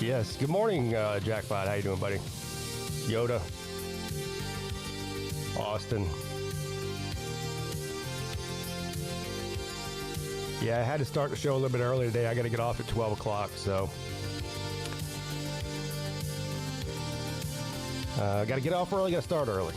Yes. Good morning, Jackpot. How you doing, buddy? Yoda. Austin. Yeah, I had to start the show a little bit early today. I got to get off at 12 o'clock, so. Got to get off early, got to start early.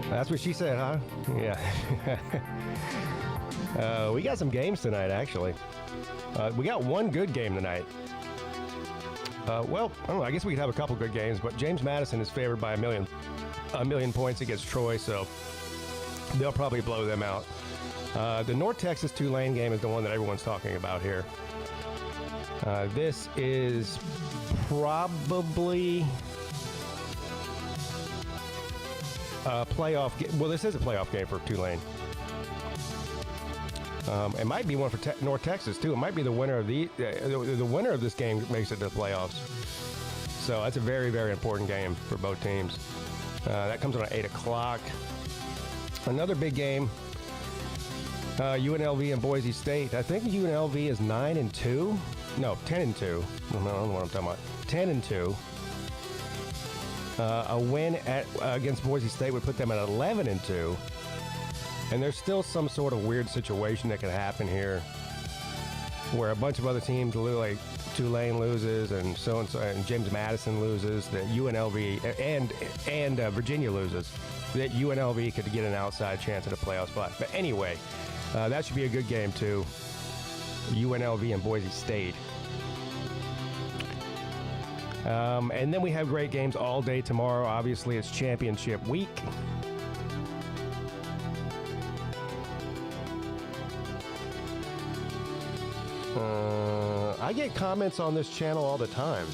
That's what she said, huh? Yeah. We got some games tonight, actually. We got one good game tonight. Well, I don't know, I guess we could have a couple good games, but James Madison is favored by a million points against Troy, so they'll probably blow them out. The North Texas Tulane game is the one that everyone's talking about here. This is probably playoff game. Well, this is a playoff game for Tulane. It might be one for North Texas too. It might be the winner of the winner of this game makes it to the playoffs. So that's a very, very important game for both teams. That comes on at 8 o'clock. Another big game. UNLV and Boise State. I think UNLV is 9-2. No, 10-2. I don't know what I'm talking about. 10-2. A win against Boise State would put them at 11-2. And there's still some sort of weird situation that could happen here where a bunch of other teams, like Tulane loses and so-and-so, and James Madison loses, that UNLV and Virginia loses, that UNLV could get an outside chance at a playoff spot. But anyway, that should be a good game too. UNLV and Boise State. And then we have great games all day tomorrow. Obviously, it's championship week. I get comments on this channel all the time.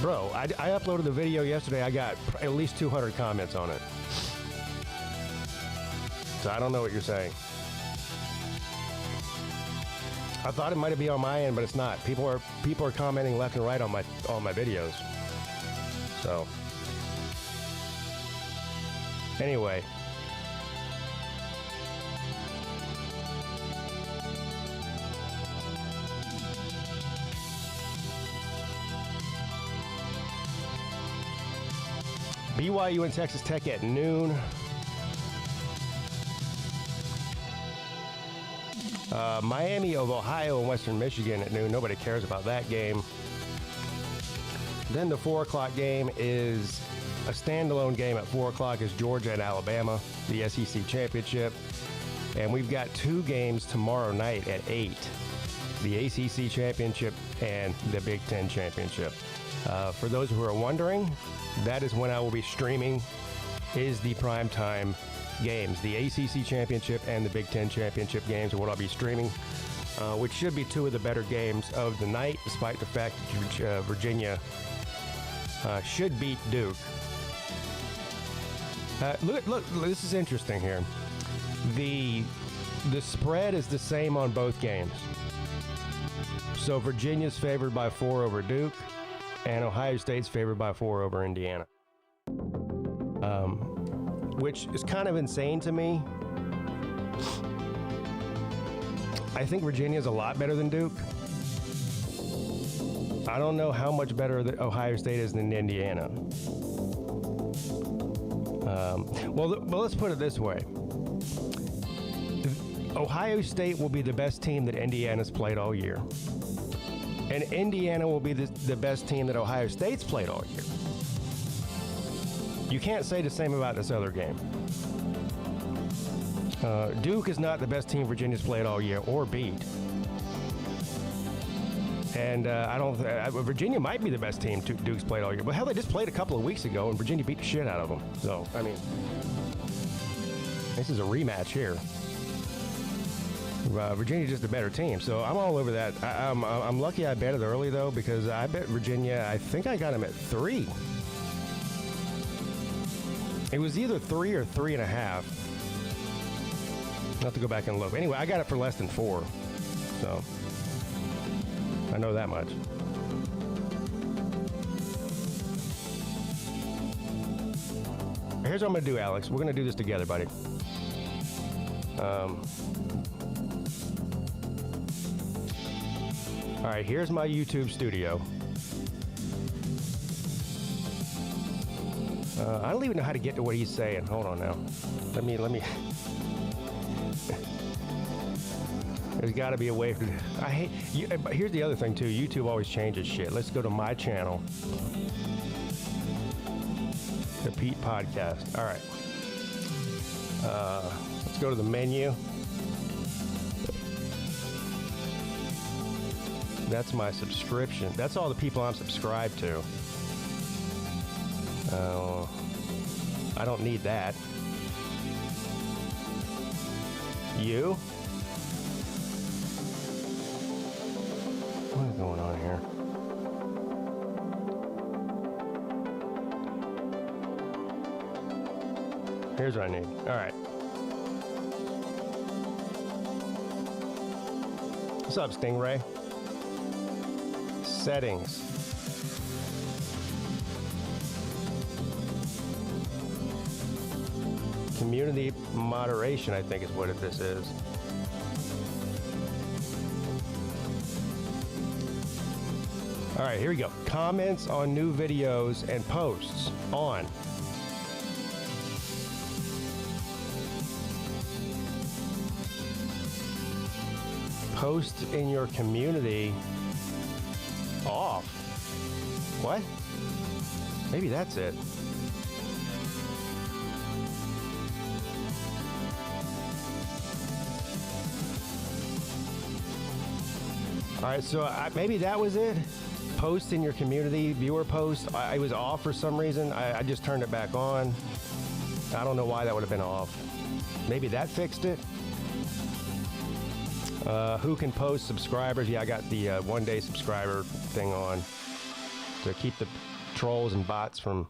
Bro, I uploaded the video yesterday. I got at least 200 comments on it. So I don't know what you're saying. I thought it might be on my end, but it's not. People are commenting left and right on my videos. So anyway, BYU and Texas Tech at noon. Miami of Ohio and Western Michigan at noon. Nobody cares about that game. Then the 4 o'clock game is a standalone game at 4 o'clock is Georgia and Alabama, the SEC championship. And we've got 2 games tomorrow night at 8. The ACC championship and the Big Ten championship. For those who are wondering, that is when I will be streaming is the primetime games. The ACC championship and the Big Ten championship games are what I'll be streaming, which should be 2 of the better games of the night, despite the fact that Virginia should beat Duke. Look, this is interesting here. The spread is the same on both games. So Virginia's favored by 4 over Duke, and Ohio State's favored by 4 over Indiana. Which is kind of insane to me. I think Virginia's a lot better than Duke. I don't know how much better Ohio State is than Indiana. Well, let's put it this way. Ohio State will be the best team that Indiana's played all year. And Indiana will be the best team that Ohio State's played all year. You can't say the same about this other game. Duke is not the best team Virginia's played all year or beat. And Virginia might be the best team Duke's played all year. But hell, they just played a couple of weeks ago and Virginia beat the shit out of them. So, I mean, This is a rematch here. Virginia's just a better team, so I'm all over that. I'm lucky I bet it early, though, because I bet Virginia, I think I got him at 3. It was either 3 or 3.5. I'll have to go back and look. Anyway, I got it for less than 4, so I know that much. Here's what I'm going to do, Alex. We're going to do this together, buddy. All right, here's my YouTube studio. I don't even know how to get to what he's saying. Hold on now. Let me. There's got to be a way for. I hate. But here's the other thing too. YouTube always changes shit. Let's go to my channel, the Peete Podcast. All right. Let's go to the menu. That's my subscription. That's all the people I'm subscribed to. I don't need that. You? What is going on here? Here's what I need. All right. What's up, Stingray? Settings. Community moderation, I think is what this is. All right, here we go. Comments on new videos and posts on. Post in your community off. What? Maybe that's it. All right, so maybe that was it. Post in your community, viewer post. I was off for some reason. I just turned it back on. I don't know why that would have been off. Maybe that fixed it. Who can post subscribers? Yeah, I got the one-day subscriber thing on to keep the trolls and bots from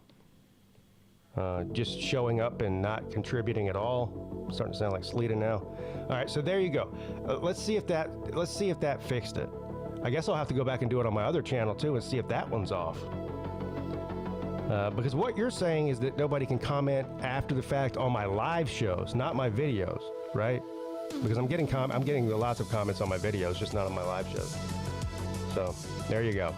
just showing up and not contributing at all. I'm starting to sound like Sleeta now. All right, so there you go. Let's see if that fixed it. I guess I'll have to go back and do it on my other channel too and see if that one's off. Because what you're saying is that nobody can comment after the fact on my live shows, not my videos, right? Because I'm getting lots of comments on my videos, just not on my live shows. So there you go.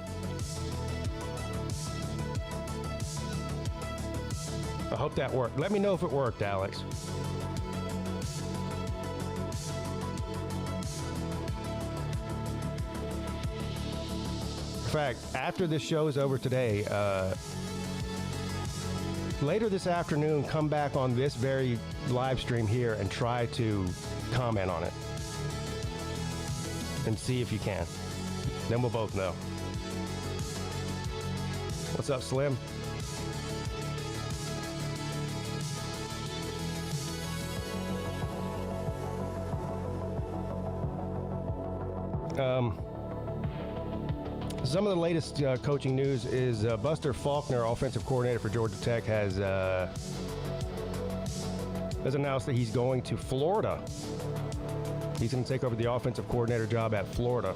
I hope that worked. Let me know if it worked, Alex. In fact, after this show is over today, later this afternoon, come back on this very live stream here and try to comment on it and see if you can. Then we'll both know. What's up, Slim? Some of the latest coaching news is Buster Faulkner, offensive coordinator for Georgia Tech, has announced that he's going to Florida. He's going to take over the offensive coordinator job at Florida.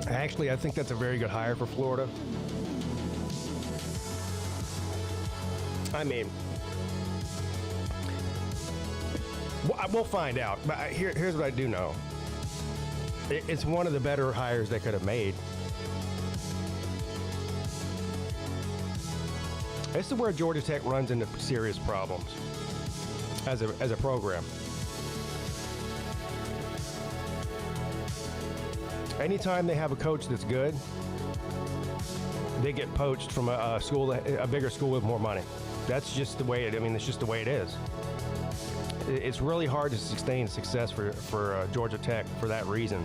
Actually, I think that's a very good hire for Florida. I mean, we'll find out. But here's what I do know. It's one of the better hires they could have made. This is where Georgia Tech runs into serious problems as a program. Anytime they have a coach that's good, they get poached from a bigger school with more money. That's just the way it's just the way it is. It's really hard to sustain success for Georgia Tech for that reason.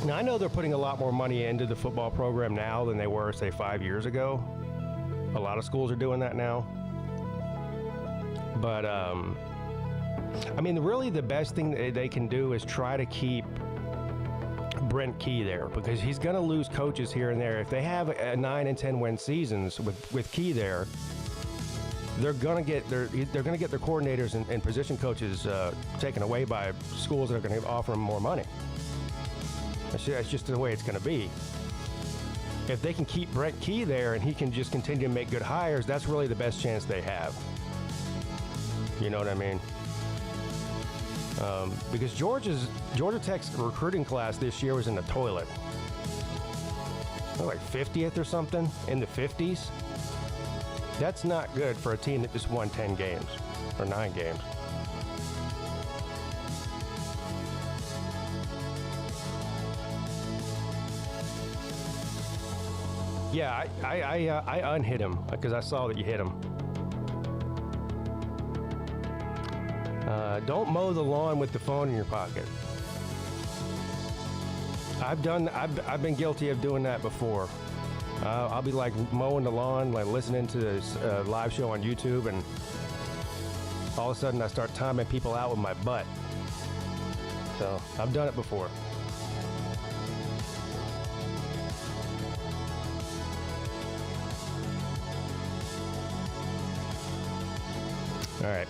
Now, I know they're putting a lot more money into the football program now than they were, say, 5 years ago. A lot of schools are doing that now. But, I mean, really the best thing they can do is try to keep Brent Key there, because he's going to lose coaches here and there. If they have a 9 and 10 win seasons with Key there, they're going to get their coordinators and position coaches taken away by schools that are going to offer them more money. That's just the way it's going to be. If they can keep Brent Key there and he can just continue to make good hires, that's really the best chance they have. You know what I mean? Because Georgia Tech's recruiting class this year was in the toilet. Like 50th or something, in the 50s. That's not good for a team that just won 10 games or 9 games. Yeah, I unhit him because I saw that you hit him. Don't mow the lawn with the phone in your pocket. I've been guilty of doing that before. I'll be like mowing the lawn, like listening to this live show on YouTube, and all of a sudden I start timing people out with my butt. So I've done it before. All right.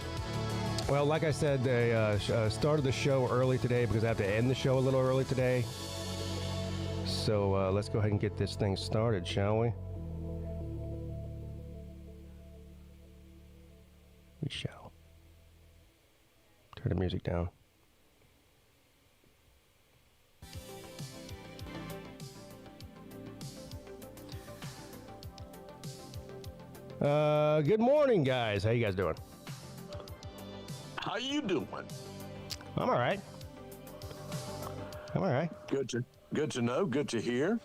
Well, like I said, they started the show early today because I have to end the show a little early today. So let's go ahead and get this thing started, shall we? We shall. Turn the music down. Good morning, guys. How you guys doing? How you doing? I'm all right. Good to know. Good to hear.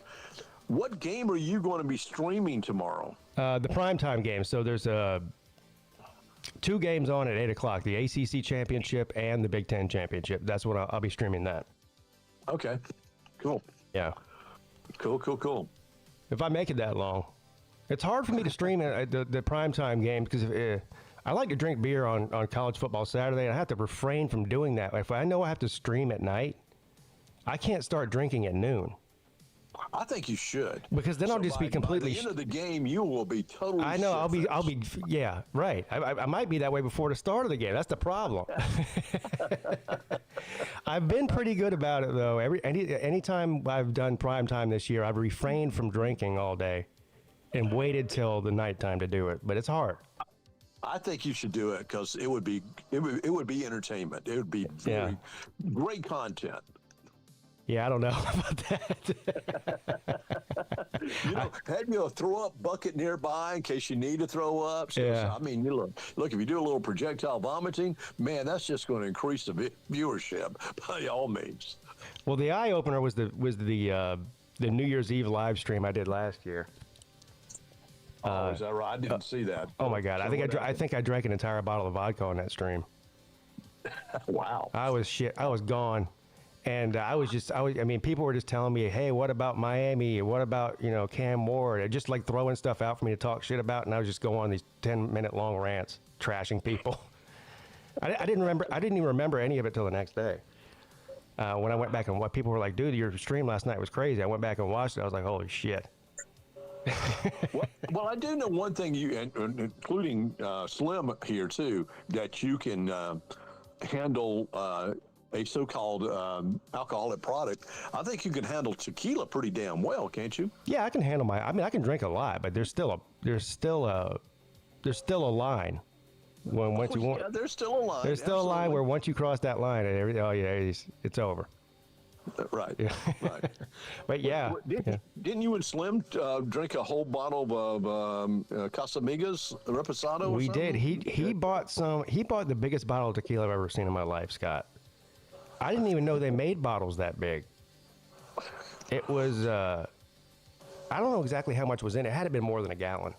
What game are you going to be streaming tomorrow? The primetime game. So there's 2 games on at 8 o'clock, the ACC Championship and the Big Ten Championship. That's what I'll be streaming that. Okay, cool. Yeah. Cool. If I make it that long. It's hard for me to stream the primetime game because I like to drink beer on college football Saturday, and I have to refrain from doing that. If I know I have to stream at night, I can't start drinking at noon. I think you should, because then I'll just be completely. By the end of the game, you will be totally. I know. I'll be. Yeah. Right. I might be that way before the start of the game. That's the problem. I've been pretty good about it though. Anytime I've done prime time this year, I've refrained from drinking all day, and waited till the nighttime to do it. But it's hard. I think you should do it because it would be entertainment. It would be very great content. Yeah, I don't know about that. Have a throw up bucket nearby in case you need to throw up. So, yeah. I mean, look, if you do a little projectile vomiting, man, that's just going to increase the viewership by all means. Well, the eye opener was the New Year's Eve live stream I did last year. Is that right? I didn't see that. Oh my God! I think I drank an entire bottle of vodka on that stream. Wow! I was gone, and I mean, people were just telling me, "Hey, what about Miami? What about Cam Ward?" Just like throwing stuff out for me to talk shit about, and I was just going on these 10-minute long rants, trashing people. I didn't even remember any of it till the next day. When I went back and what people were like, "Dude, your stream last night was crazy." I went back and watched it. I was like, "Holy shit." well, I do know one thing, including Slim here too, that you can handle a so-called alcoholic product. I think you can handle tequila pretty damn well, can't you? Yeah, I can handle I can drink a lot, but there's still a line. Once you want, yeah, there's still a line. There's still a line where once you cross that line, it's over. Right. Yeah. Right. But yeah. Didn't you and Slim drink a whole bottle of Casamigos Reposado? We did. He bought some. He bought the biggest bottle of tequila I've ever seen in my life, Scott. I didn't even know they made bottles that big. It was. I don't know exactly how much was in it. It had to have been more than a gallon.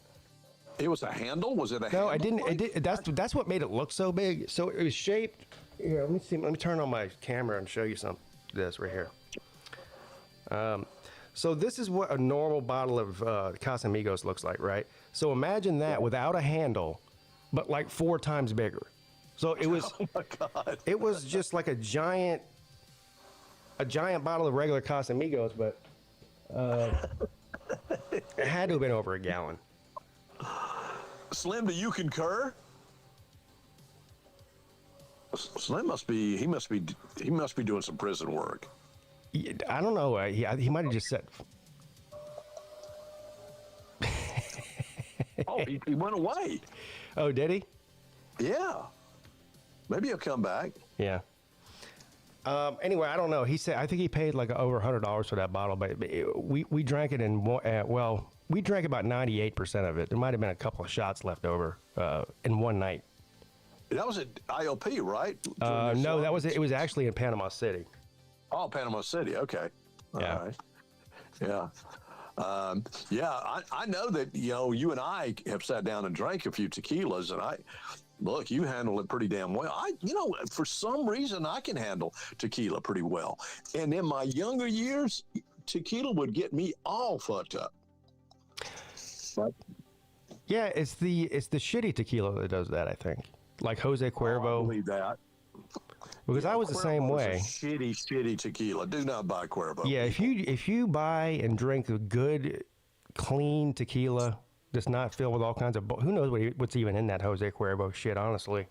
It was a handle? Was it a handle? No, I didn't. That's what made it look so big. So it was shaped. Here, let me see. Let me turn on my camera and show you this right here. So this is what a normal bottle of Casamigos looks like, right? So imagine that without a handle, but like 4 times bigger. So it was, Oh my God. it was just like a giant bottle of regular Casamigos, but it had to have been over a gallon. Slim, do you concur? Slim must be doing some prison work. I don't know. He might have just said. Oh, he went away. Oh, did he? Yeah. Maybe he'll come back. Yeah. Anyway, I don't know. He said I think he paid like over $100 for that bottle, but we drank it in we drank about 98% of it. There might have been a couple of shots left over in one night. That was at IOP, right? No, it was actually in Panama City. Oh, Panama City. Okay. Yeah. All right. Yeah. I know that, you and I have sat down and drank a few tequilas, and look, you handle it pretty damn well. For some reason, I can handle tequila pretty well. And in my younger years, tequila would get me all fucked up. But, Yeah, it's the shitty tequila that does that, I think. Like Jose Cuervo. I believe that. Because I was the same Cuervo is way. a shitty tequila. Do not buy Cuervo. Yeah, if you buy and drink a good, clean tequila that's not filled with all kinds of who knows what's even in that Jose Cuervo shit. Honestly,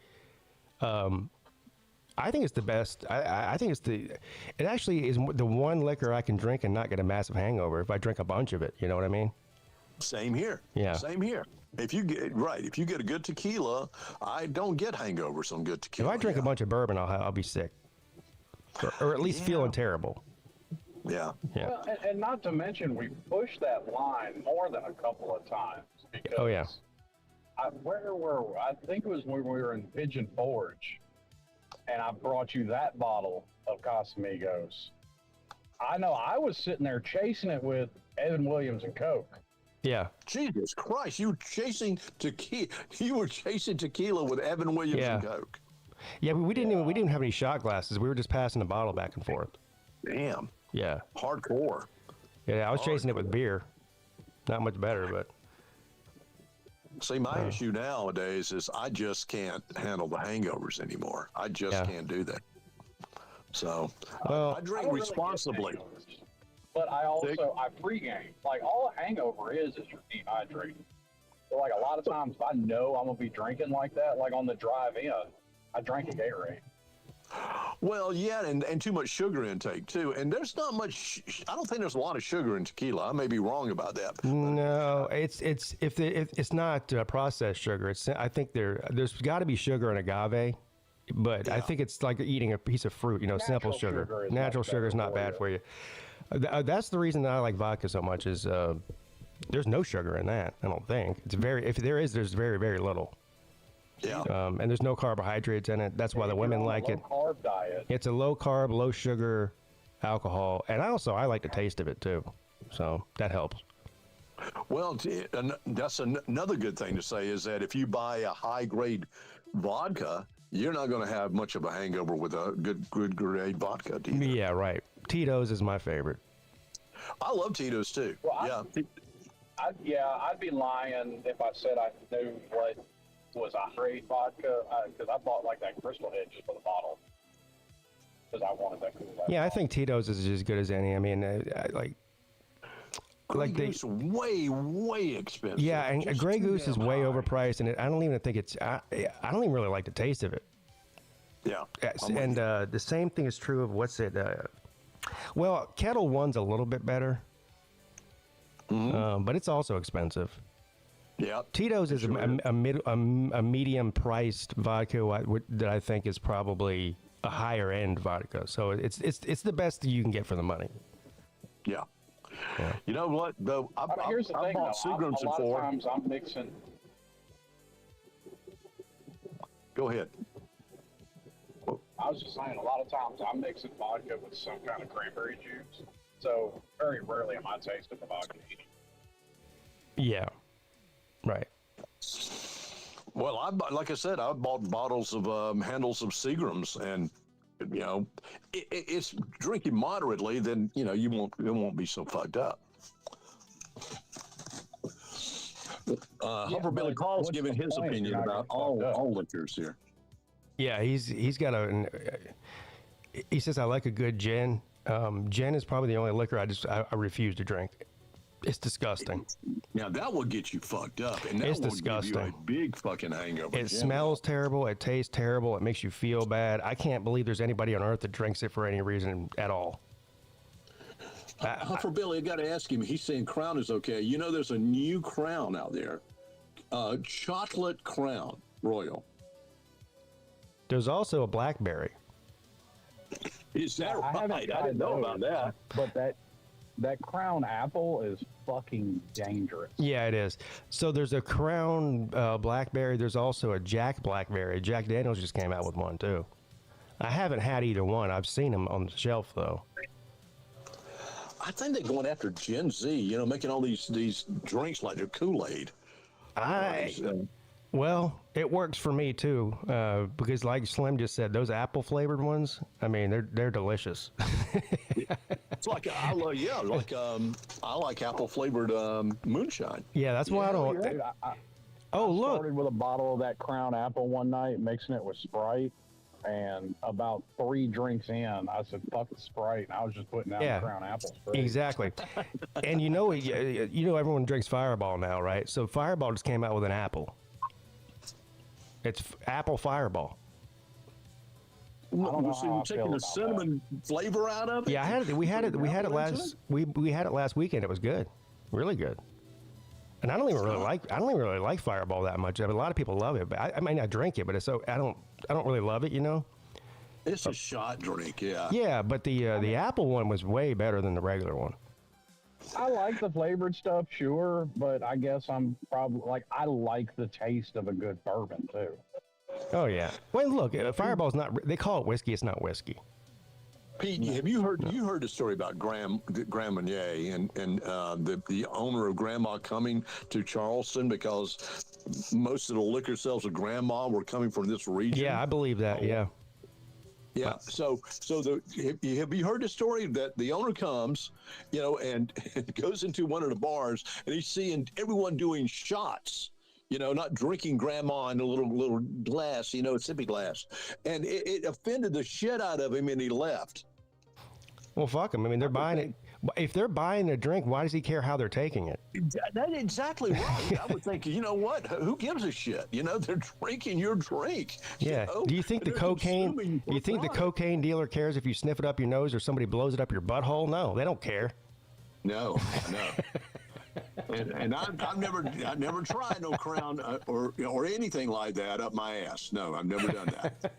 I think it's the best. I think it actually is the one liquor I can drink and not get a massive hangover if I drink a bunch of it. You know what I mean? Same here. Yeah. Same here. If you get a good tequila, I don't get hangovers on good tequila. If I drink a bunch of bourbon, I'll be sick, or at least feeling terrible. Yeah. Yeah. Well, and not to mention, we pushed that line more than a couple of times. Because Oh yeah. Where were we? I think it was when we were in Pigeon Forge, and I brought you that bottle of Casamigos. I know I was sitting there chasing it with Evan Williams and Coke. Yeah. Jesus Christ, you were chasing tequila with Evan Williams and Coke. Yeah, we didn't have any shot glasses. We were just passing the bottle back and forth. Damn. Yeah. Hardcore. Yeah, I was chasing it with beer. Not much better, but See, my issue nowadays is I just can't handle the hangovers anymore. I just can't do that. So Well, I drink don't really responsibly. get hangovers, but I pregame. Like all a hangover is you're dehydrated. So like a lot of times if I know I'm gonna be drinking like that, like on the drive in, I drank a Gatorade. Well, yeah, and too much sugar intake too. And there's not much. I don't think there's a lot of sugar in tequila. I may be wrong about that. no, it's not processed sugar. I think there's got to be sugar in agave, but I think it's like eating a piece of fruit. Simple sugar. Natural sugar is not bad for you. That's the reason that I like vodka so much. Is there's no sugar in that. I don't think if there is, there's very very little. Yeah. And there's no carbohydrates in it. That's why the women like it. Low carb diet. It's a low carb, low sugar alcohol, and I like the taste of it too, so that helps. Well, and that's another good thing to say is that if you buy a high grade vodka, you're not going to have much of a hangover with a good grade vodka. Either. Yeah, right. Tito's is my favorite. I love Tito's too. Well, I'd be lying if I said I knew what was a grade vodka because I bought like that Crystal Head just for the bottle because I wanted that cool. Yeah, I think Tito's is as good as any. I mean, Grey Goose way expensive. Yeah, and Just Grey too Goose is damn way high. overpriced, and I don't even think I don't even really like the taste of it. Yeah. And the same thing is true of what's it? Well, Kettle One's a little bit better, but it's also expensive. Yeah. Tito's is a medium-priced vodka that I think is probably a higher-end vodka. So it's the best you can get for the money. Yeah. You know what, though? Here's the thing, bought though. Seagrams A lot before. of times I'm mixing. Go ahead. I was just saying, a lot of times I'm mixing vodka with some kind of cranberry juice. So very rarely am I tasting the vodka. Yeah. Right. Well, like I said, I bought bottles of handles of Seagrams, and it's drinking moderately, then it won't be so fucked up. Humper Billy Paul's giving his opinion about all liquors here. Yeah, he's got he says, I like a good gin. Gin is probably the only liquor I refuse to drink. It's disgusting. Now that will get you fucked up, and that it's will disgusting. give you a big fucking hangover. It smells terrible. It tastes terrible. It makes you feel bad. I can't believe there's anybody on earth that drinks it for any reason at all. For Billy, I got to ask him. He's saying Crown is okay. There's a new Crown out there, chocolate Crown Royal. There's also a blackberry. Is that right? I didn't know about that. But that Crown apple is fucking dangerous. Yeah, it is. So there's a Crown blackberry. There's also a Jack blackberry. Jack Daniels just came out with one too. I haven't had either one. I've seen them on the shelf though. I think they're going after Gen Z. Making all these drinks like they're Kool-Aid. Well, it works for me too, because like Slim just said, those apple flavored ones. I mean, they're delicious. It's like I like apple flavored moonshine. Yeah, that's why I don't. Dude, I look! started with a bottle of that Crown apple one night, mixing it with Sprite, and about 3 drinks in, I said, "Fuck the Sprite," and I was just putting down the Crown apple. Exactly. And everyone drinks Fireball now, right? So Fireball just came out with an apple. It's apple Fireball. So you're taking the cinnamon flavor out of it? Yeah, we had it last weekend. It was good, really good. And I don't even really like Fireball that much. I mean, a lot of people love it, but I might not drink it. But I don't really love it. It's a shot drink, yeah. Yeah, but the apple one was way better than the regular one. I like the flavored stuff, sure, but I guess I'm probably I like the taste of a good bourbon too. Oh yeah. Well, look, Fireball's not. They call it whiskey. It's not whiskey. Pete, have you heard the story about Graham Meunier and the owner of Grandma coming to Charleston because most of the liquor sales of Grandma were coming from this region? Yeah, I believe that. Yeah. Yeah. So have you heard the story that the owner comes, and goes into one of the bars and he's seeing everyone doing shots, not drinking Grandma in a little glass, a sippy glass, and it offended the shit out of him, and he left. Well, fuck them. I mean, they're buying it. If they're buying a drink, why does he care how they're taking it? That's exactly right. I would think, what? Who gives a shit? They're drinking your drink. Yeah. Do you think the cocaine dealer cares if you sniff it up your nose or somebody blows it up your butthole? No, they don't care. No. and I've never tried no Crown or anything like that up my ass. No, I've never done that.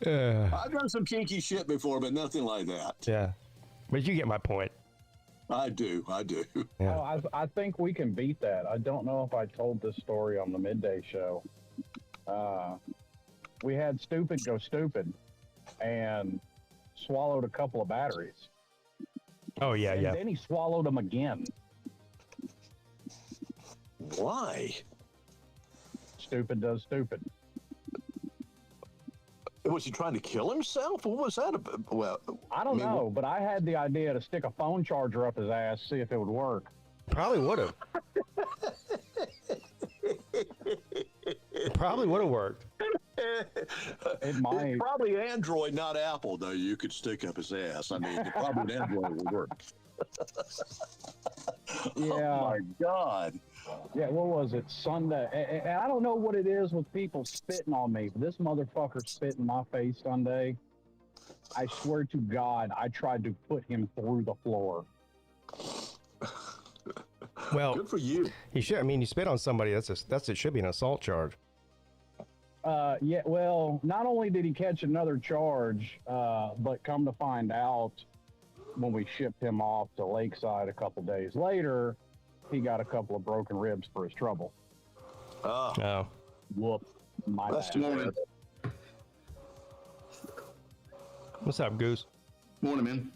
I've done some kinky shit before, but nothing like that. Yeah, but you get my point. I do. Yeah. Oh, I think we can beat that. I don't know if I told this story on the Midday show. We had Stupid go stupid and swallowed a couple of batteries. Oh, yeah, and then he swallowed them again. Why? Stupid does stupid. Was he trying to kill himself? What was that about? Well, I don't know, but I had the idea to stick a phone charger up his ass, see if it would work. Probably would have. Probably would have worked. It might. It's probably Android, not Apple, though. You could stick up his ass. I mean, probably an Android would work. Yeah. Oh, my God. Yeah, what was it? Sunday. And I don't know what it is with people spitting on me, but this motherfucker spit in my face Sunday. I swear to God, I tried to put him through the floor. Well, good for you. You should. I mean, you spit on somebody. It should be an assault charge. Yeah. Well, not only did he catch another charge, but come to find out, when we shipped him off to Lakeside a couple days later, he got a couple of broken ribs for his trouble. Oh. Whoop. My That's bad. too bad. What's up, Goose? Morning, man.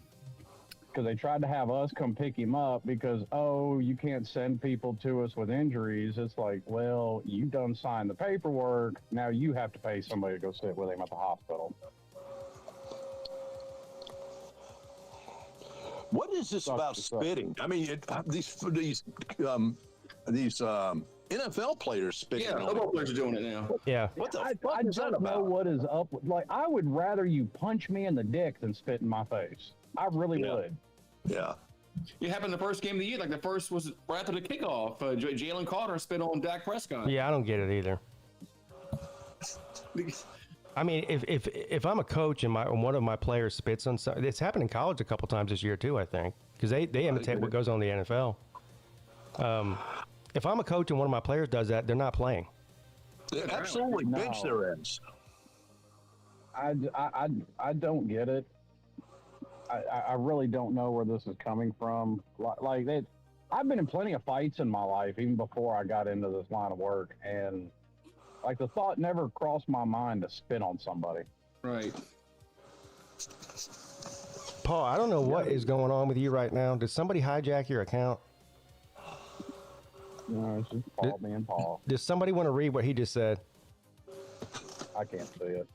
because they tried to have us come pick him up because, oh, you can't send people to us with injuries. It's like, well, you done signed the paperwork. Now you have to pay somebody to go sit with him at the hospital. What is this about spitting? I mean, these NFL players spitting. Yeah, football players are doing it now. Yeah. What the I fuck is that don't know about? what is up. Like, I would rather you punch me in the dick than spit in my face. I really would. Yeah. It happened the first game of the year. Like the first was right after the kickoff. Jalen Carter spit on Dak Prescott. Yeah, I don't get it either. I mean, if I'm a coach and one of my players spits on something, it's happened in college a couple times this year too, I think, because they imitate what goes on in the NFL. If I'm a coach and one of my players does that, they're not playing. They absolutely bench their ass. I don't get it. I really don't know where this is coming from. Like I've been in plenty of fights in my life, even before I got into this line of work, and like the thought never crossed my mind to spit on somebody. Right. Paul, I don't know what is going on with you right now. Did somebody hijack your account? No, it's just Paul being Paul. Does somebody want to read what he just said? I can't see it.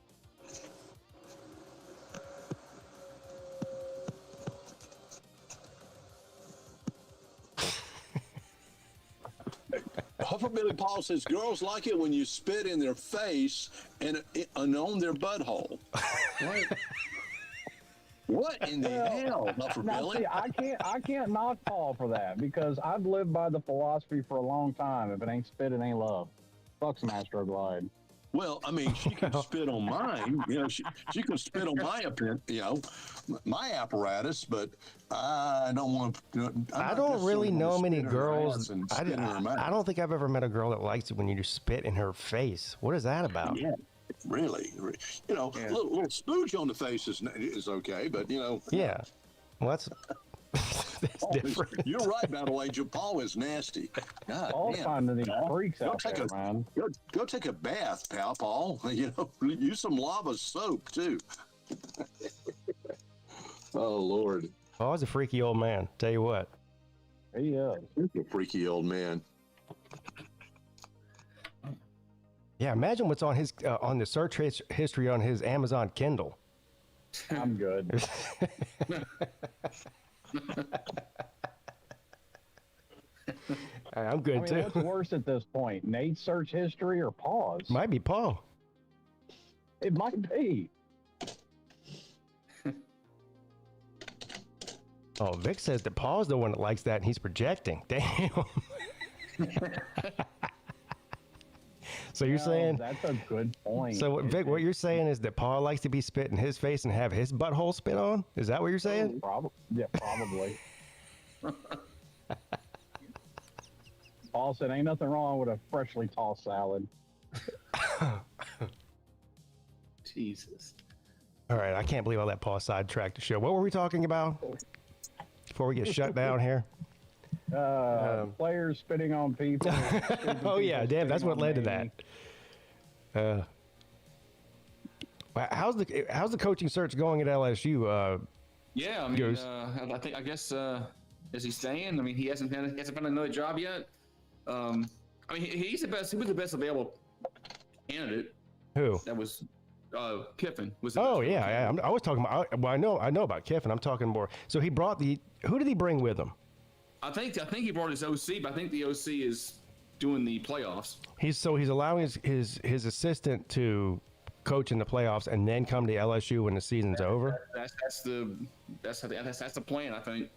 Hufflebilly Paul says girls like it when you spit in their face and on their butthole. What? What in the hell, Now, Hufflebilly? see, I can't knock Paul for that because I've lived by the philosophy for a long time. If it ain't spit, it ain't love. Fuck some Astroglide. Well, I mean, she can spit on mine. You know, she can spit on my apparatus, but I don't want to. I don't really know many girls. I don't think I've ever met a girl that likes it when you just spit in her face. What is that about? Yeah, really. You know, a little spooge on the face is okay, but you know. Yeah, well, that's different. You're right, Battle Angel. Paul is nasty. God Paul's damn. finding these freaks out there, man. Go take a bath, pal, Paul. You know, use some lava soap too. Oh Lord. Paul's a freaky old man. Tell you what. He is. He's a freaky old man. Yeah, imagine what's on his on the search history on his Amazon Kindle. I'm good. I'm good too. What's worse at this point, Nate's search history or Paul's? Might be Paul. It might be. Oh, Vic says that Paul's the one that likes that and he's projecting. Damn. So you're saying that's a good point. So Vic, what you're saying is that Paul likes to be spit in his face and have his butthole spit on? Is that what you're saying? Probably. Yeah, probably. Paul said, "Ain't nothing wrong with a freshly tossed salad." Jesus. All right, I can't believe I let Paul sidetrack the show. What were we talking about before we get shut down here? Players spitting on people. Oh yeah, damn, that's what led to that. How's the coaching search going at LSU? Yeah, I mean, I guess is he staying? I mean, he hasn't found another job yet. I mean, he's the best. He was the best available candidate. Who? That was Kiffin. Was Oh yeah, I was talking about. Well, I know about Kiffin. I'm talking more. So he brought who did he bring with him? I think he brought his OC, but I think the OC is doing the playoffs. He's allowing his assistant to coach in the playoffs and then come to LSU when the season's over. That's the plan, I think.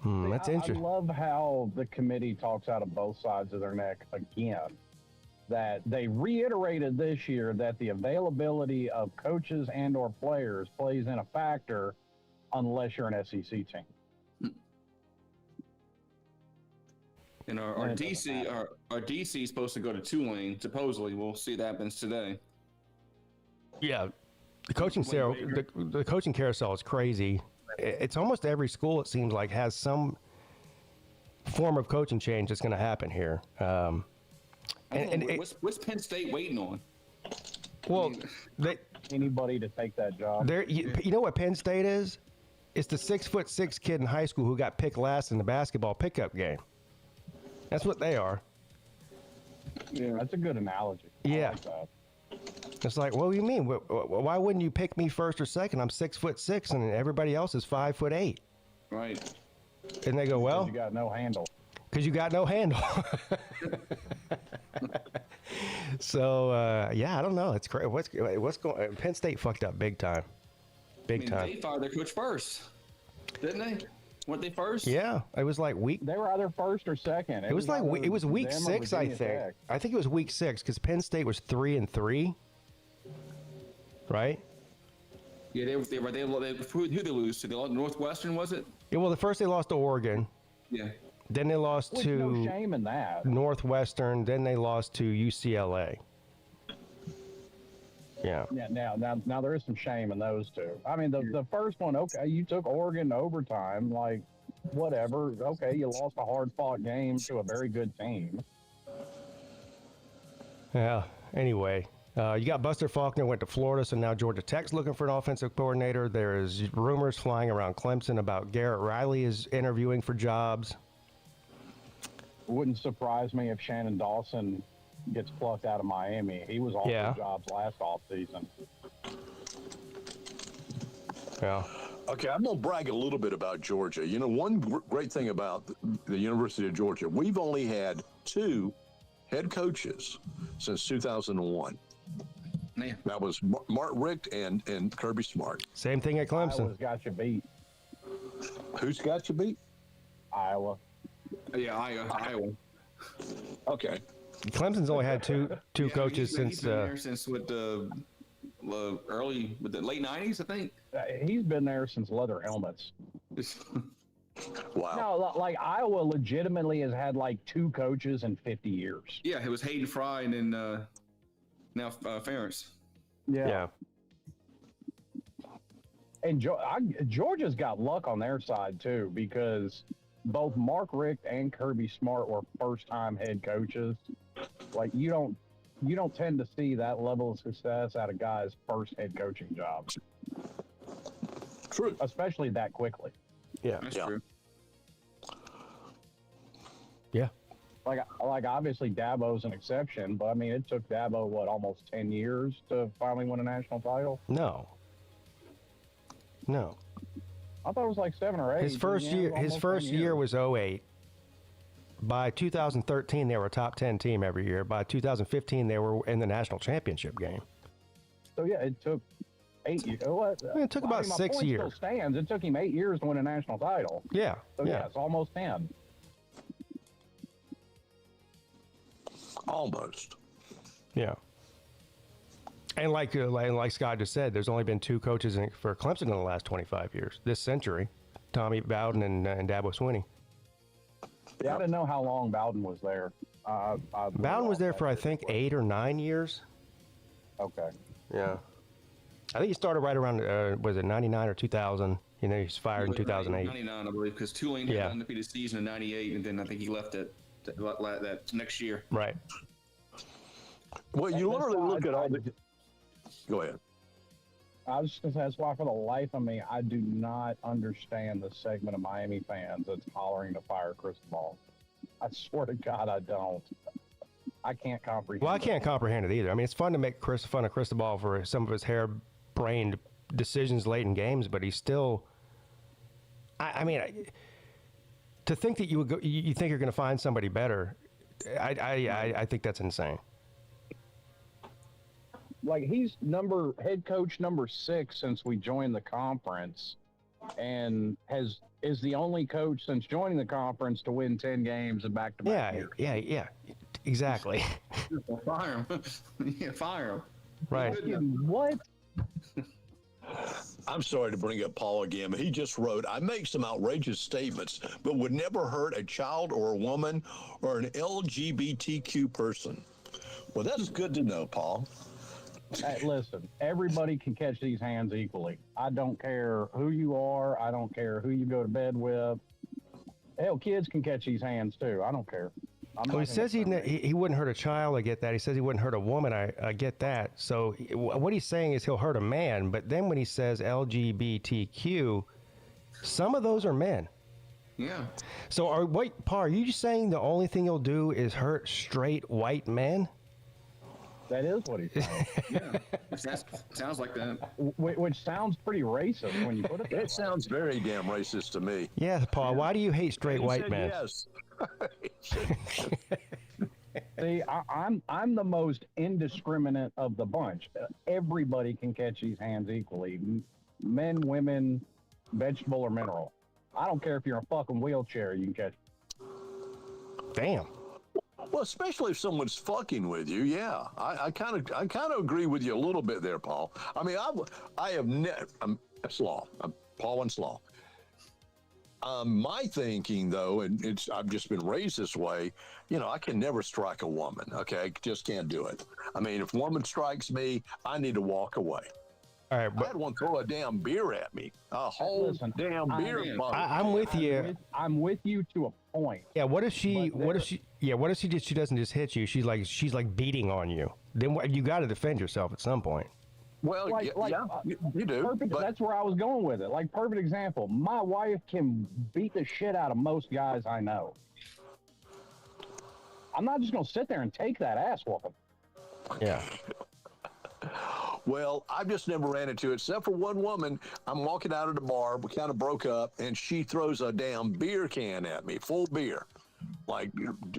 That's interesting. I love how the committee talks out of both sides of their neck again. That they reiterated this year that the availability of coaches and or players plays in a factor unless you're an SEC team. And our DC is supposed to go to Tulane. Supposedly, we'll see that happens today. Yeah, the coaching carousel is crazy. It's almost every school, it seems like, has some form of coaching change that's going to happen here. What's Penn State waiting on? Well, anybody to take that job. You know what Penn State is? It's the 6'6" kid in high school who got picked last in the basketball pickup game. That's what they are. Yeah, that's a good analogy. Yeah. I like that. It's like, what do you mean? Why wouldn't you pick me first or second? I'm 6'6" and everybody else is 5'8". Right. And they go, well, You got no handle. because you got no handle. So yeah, I don't know. It's crazy. What's going? Penn State fucked up big time. Big time. They fired their coach first, didn't they? Weren't they first? Yeah, it was like week. They were either first or second. It was like it was week them or 6, I Virginia think. Tech. I think it was week 6 because Penn State was 3-3. Right. Yeah, who they lose to? They lost Northwestern, was it? Yeah. Well, the first they lost to Oregon. Yeah. Then they lost There's to no shame in that. Northwestern. Then they lost to UCLA. Yeah. Yeah, now there is some shame in those two. I mean, the first one, okay, you took Oregon to overtime, like, whatever. Okay, you lost a hard-fought game to a very good team. Yeah. Anyway, you got Buster Faulkner went to Florida, so now Georgia Tech's looking for an offensive coordinator. There's rumors flying around Clemson about Garrett Riley is interviewing for jobs. Wouldn't surprise me if Shannon Dawson gets plucked out of Miami. He was offered jobs last offseason. Yeah. Okay, I'm going to brag a little bit about Georgia. You know, one great thing about the University of Georgia, we've only had 2 head coaches since 2001. Man. That was Mark Richt and Kirby Smart. Same thing at Clemson. Iowa's got you beat. Who's got you beat? Iowa. Yeah, Iowa. Okay. Clemson's only had two Yeah, he's he's coaches been since. there since with the late '90s, I think. He's been there since leather helmets. Wow. No, like Iowa legitimately has had like 2 coaches in 50 years. Yeah, it was Hayden Fry and then now Ferentz. Yeah. And Georgia's got luck on their side too, because both Mark Richt and Kirby Smart were first-time head coaches. Like you don't tend to see that level of success out of guys' first head coaching job. True. Especially that quickly. Yeah. That's true. Yeah. Like obviously Dabo's an exception, but I mean it took Dabo almost 10 years to finally win a national title. No. I thought it was like 7 or 8. His first year was 2008. By 2013, they were a top 10 team every year. By 2015, they were in the national championship game. So yeah, it took 8 years. It took about 6 years. Still stands. It took him 8 years to win a national title. Yeah. So yeah, it's almost 10. Almost. Yeah. And like Scott just said, there's only been 2 coaches for Clemson in the last 25 years, this century, Tommy Bowden and Dabo Swinney. Yeah, I didn't know how long Bowden was there. Bowden was there for, I think, 8 or 9 years. Okay. Yeah. I think he started right around, was it 99 or 2000? You know, he's fired in 2008. 99, I believe, because Tulane had undefeated season in '98, and then I think he left it that next year. Right. Well, you literally look at all the... Go ahead. I was just going to say, that's why for the life of me, I do not understand the segment of Miami fans that's hollering to fire Cristobal. I swear to God, I don't. I can't comprehend. Well, I can't comprehend it either. I mean, it's fun to make fun of Cristobal for some of his harebrained decisions late in games, but he's still. I mean, to think that you think you're going to find somebody better, I think that's insane. Like he's head coach number 6 since we joined the conference, and is the only coach since joining the conference to win 10 games in back-to-back years. Yeah, exactly. Fire him. Yeah, fire him. Right. What? I'm sorry to bring up Paul again, but he just wrote, I make some outrageous statements, but would never hurt a child or a woman or an LGBTQ person. Well, that's good to know, Paul. Hey, listen, everybody can catch these hands equally. I don't care who you are. I don't care who you go to bed with. Hell, kids can catch these hands too. I don't care. Well, he says he wouldn't hurt a child. I get that. He says he wouldn't hurt a woman. I get that. So what he's saying is he'll hurt a man. But then when he says LGBTQ, Some of those are men. Yeah. So, Paul, are you just saying the only thing you'll do is hurt straight white men? That is what he's saying. Yeah. Sounds like that. Which sounds pretty racist when you put it that way. It sounds very damn racist to me. Yeah, Paul. Why do you hate straight white men? Yes. See, I'm the most indiscriminate of the bunch. Everybody can catch these hands equally. Men, women, vegetable or mineral. I don't care if you're in a fucking wheelchair, you can catch. Damn. Well, especially if someone's fucking with you, yeah. I kind of agree with you a little bit there, Paul. I mean, I have never. That's law. I'm Paul and Slaw. My thinking, though, and I've just been raised this way. You know, I can never strike a woman. Okay, I just can't do it. I mean, if a woman strikes me, I need to walk away. All right, I had one throw a damn beer at me. A whole damn beer. I'm with you. I'm with you to a point. Yeah. What if she? She doesn't just hit you? She's like beating on you. Then you got to defend yourself at some point. Well, you do. Perfect. That's where I was going with it. Like, perfect example. My wife can beat the shit out of most guys I know. I'm not just going to sit there and take that ass whooping. Yeah. Well, I've just never ran into it, except for one woman. I'm walking out of the bar, we kind of broke up, and she throws a damn beer can at me, full beer. Like,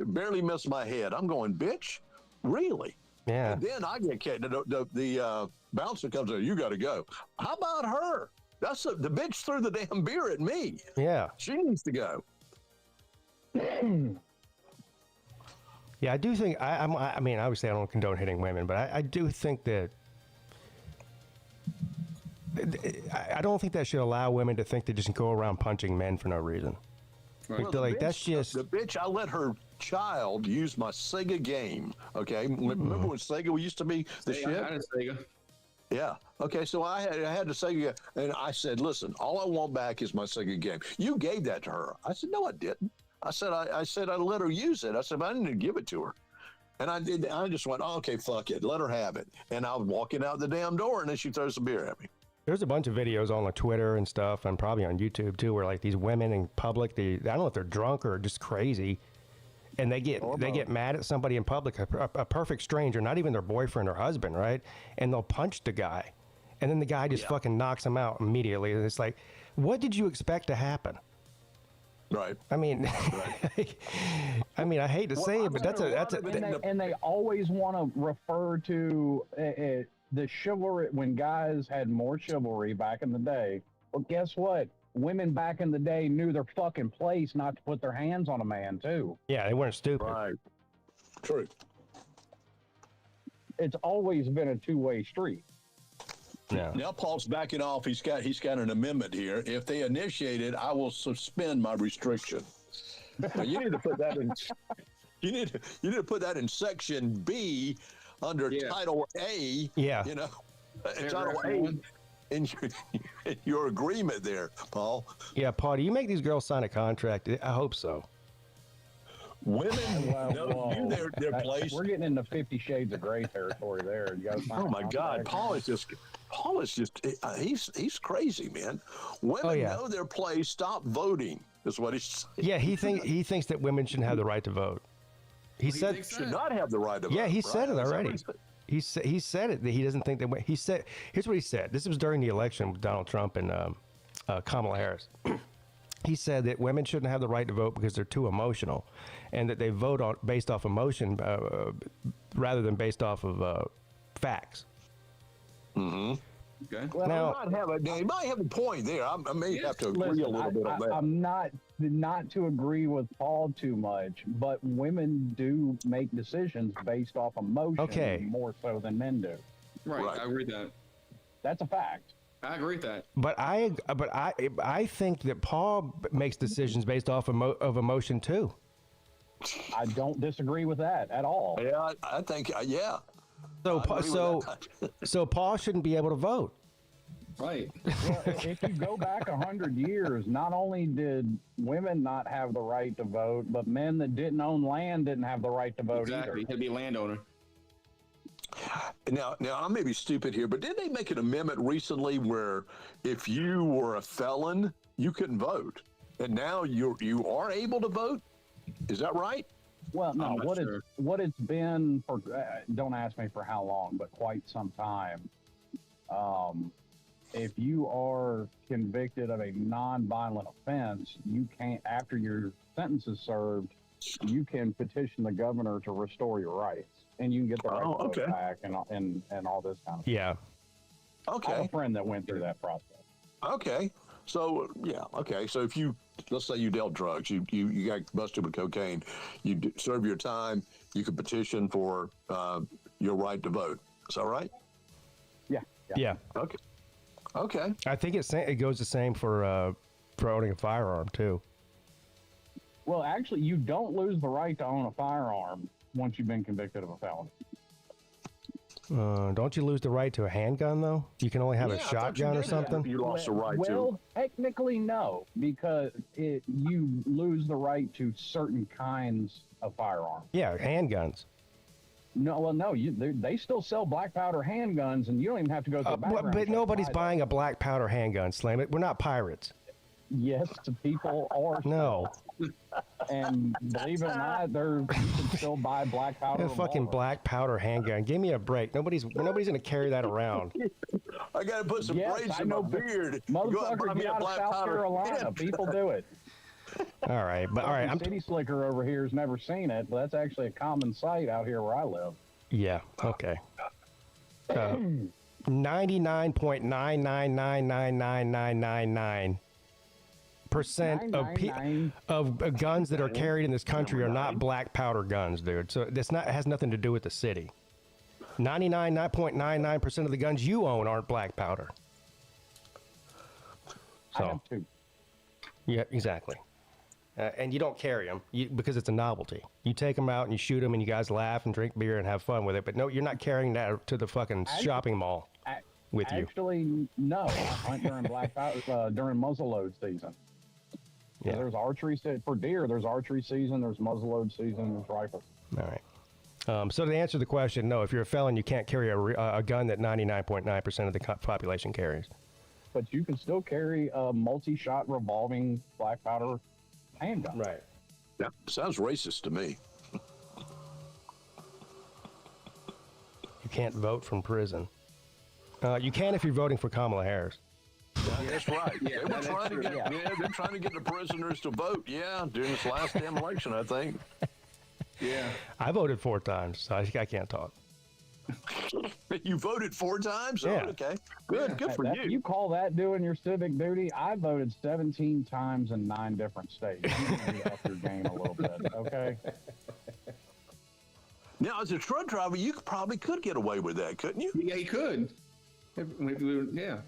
barely missed my head. I'm going, bitch, really? Yeah. And then I get kicked. The bouncer comes in, you got to go. How about her? The bitch threw the damn beer at me. Yeah. She needs to go. Yeah, I do think, I mean, obviously I don't condone hitting women, but I do think that, I don't think that should allow women to think they just go around punching men for no reason. Right. Well, like, that's just... The bitch, I let her child use my Sega game, okay? Remember when Sega used to be the shit? I had Sega. Yeah. Okay, so I had the Sega, and I said, listen, all I want back is my Sega game. You gave that to her. I said, no, I didn't. I said I let her use it. I said, I didn't give it to her. And I did. I just went, oh, okay, fuck it. Let her have it. And I was walking out the damn door, and then she throws some beer at me. There's a bunch of videos on Twitter and stuff, and probably on YouTube too, where like these women in public, I don't know if they're drunk or just crazy, and they get mad at somebody in public, a perfect stranger, not even their boyfriend or husband, right? And they'll punch the guy, and then the guy just fucking knocks them out immediately. And it's like, what did you expect to happen? Right. I mean, I mean, I hate to say it, but and they always want to refer to the chivalry when guys had more chivalry back in the day. Well, guess what? Women back in the day knew their fucking place not to put their hands on a man too. Yeah, they weren't stupid. Right. True. It's always been a two-way street. Yeah. Now Paul's backing off. He's got an amendment here. If they initiate it, I will suspend my restriction. Now, you need to put that in. You need to put that in section B under Title A. Yeah. You know, Title A in your agreement there, Paul. Yeah, Paul. Do you make these girls sign a contract? I hope so. Women knew their place. We're getting into 50 Shades of Grey territory there. Oh my God, Paul is just he's crazy, man. Women know their place. Stop voting is what he's saying. Yeah, he thinks that women shouldn't have the right to vote. He said should not have the right to vote. Yeah, he said it already. He said it that he doesn't think that. He said, here's what he said. This was during the election with Donald Trump and Kamala Harris. He said that women shouldn't have the right to vote because they're too emotional, and that they vote based off emotion rather than based off of facts. Mm-hmm. Okay. Well, now, he might have a point there. I may have to agree a little bit on that. I'm not to agree with Paul too much, but women do make decisions based off emotion more so than men do. Right. I agree with that. That's a fact. I agree with that. But I think that Paul makes decisions based off of emotion too. I don't disagree with that at all. Yeah, I think So Paul shouldn't be able to vote. Right. Well, if you go back 100 years, not only did women not have the right to vote, but men that didn't own land didn't have the right to vote either. He had to be a landowner. Now I may be stupid here, but didn't they make an amendment recently where if you were a felon, you couldn't vote, and now you are able to vote. Is that right? Well, no. Sure. What it's been for? Don't ask me for how long, but quite some time. If you are convicted of a non-violent offense, you can't. After your sentence is served, you can petition the governor to restore your rights, and you can get the right to vote back, and all this kind of stuff. Yeah. Okay. I have a friend that went through that process. Okay. So yeah. Okay. So if let's say you dealt drugs, you got busted with cocaine, you serve your time, you could petition for your right to vote. Is that right? Yeah. Okay. Okay. I think it goes the same for owning a firearm too. Well, actually, you don't lose the right to own a firearm once you've been convicted of a felony. Don't you lose the right to a handgun though? You can only have a I thought you shotgun or did something. You lost the right to. Well, technically, no, because you lose the right to certain kinds of firearms. Yeah, handguns. No, well, no, they still sell black powder handguns, and you don't even have to go through a background But check nobody's to buy buying a black powder handgun, Slam it. We're not pirates. them. Yes, the people are. No. And believe it or not, you can still buy black powder. A fucking revolvers. black powder handgun. Give me a break. Nobody's gonna carry that around. I got to put some Yes, braids I in my know, beard. Go out and buy Motherfuckers me get a out of black South powder Carolina. hand. People do it. All right, but all right. City Slicker over here has never seen it, but that's actually a common sight out here where I live. Yeah. Okay. 99.9999999% of guns that are carried in this country are not black powder guns, dude. So it has nothing to do with the city. 99.99% of the guns you own aren't black powder. I have two. Yeah, exactly. And you don't carry them because it's a novelty. You take them out and you shoot them, and you guys laugh and drink beer and have fun with it. But no, you're not carrying that to the fucking shopping mall with you. Actually, no. I hunt during during muzzleload season. Yeah. There's archery for deer. There's archery season. There's muzzleload season. There's rifles. All right. So to answer the question, no. If you're a felon, you can't carry a gun that 99.9% of the population carries. But you can still carry a multi-shot revolving black powder handgun. Right. That sounds racist to me. You can't vote from prison. You can if you're voting for Kamala Harris. Yeah, that's right. They're trying to get the prisoners to vote. Yeah, during this last damn election, I think. Yeah. I voted 4 times, so I can't talk. You voted 4 times? Yeah. Oh, okay. Good. Good for you. You call that doing your civic duty? I voted 17 times in 9 different states. You need to up your game a little bit, okay? Now, as a truck driver, you probably could get away with that, couldn't you? Yeah, he could. Yeah.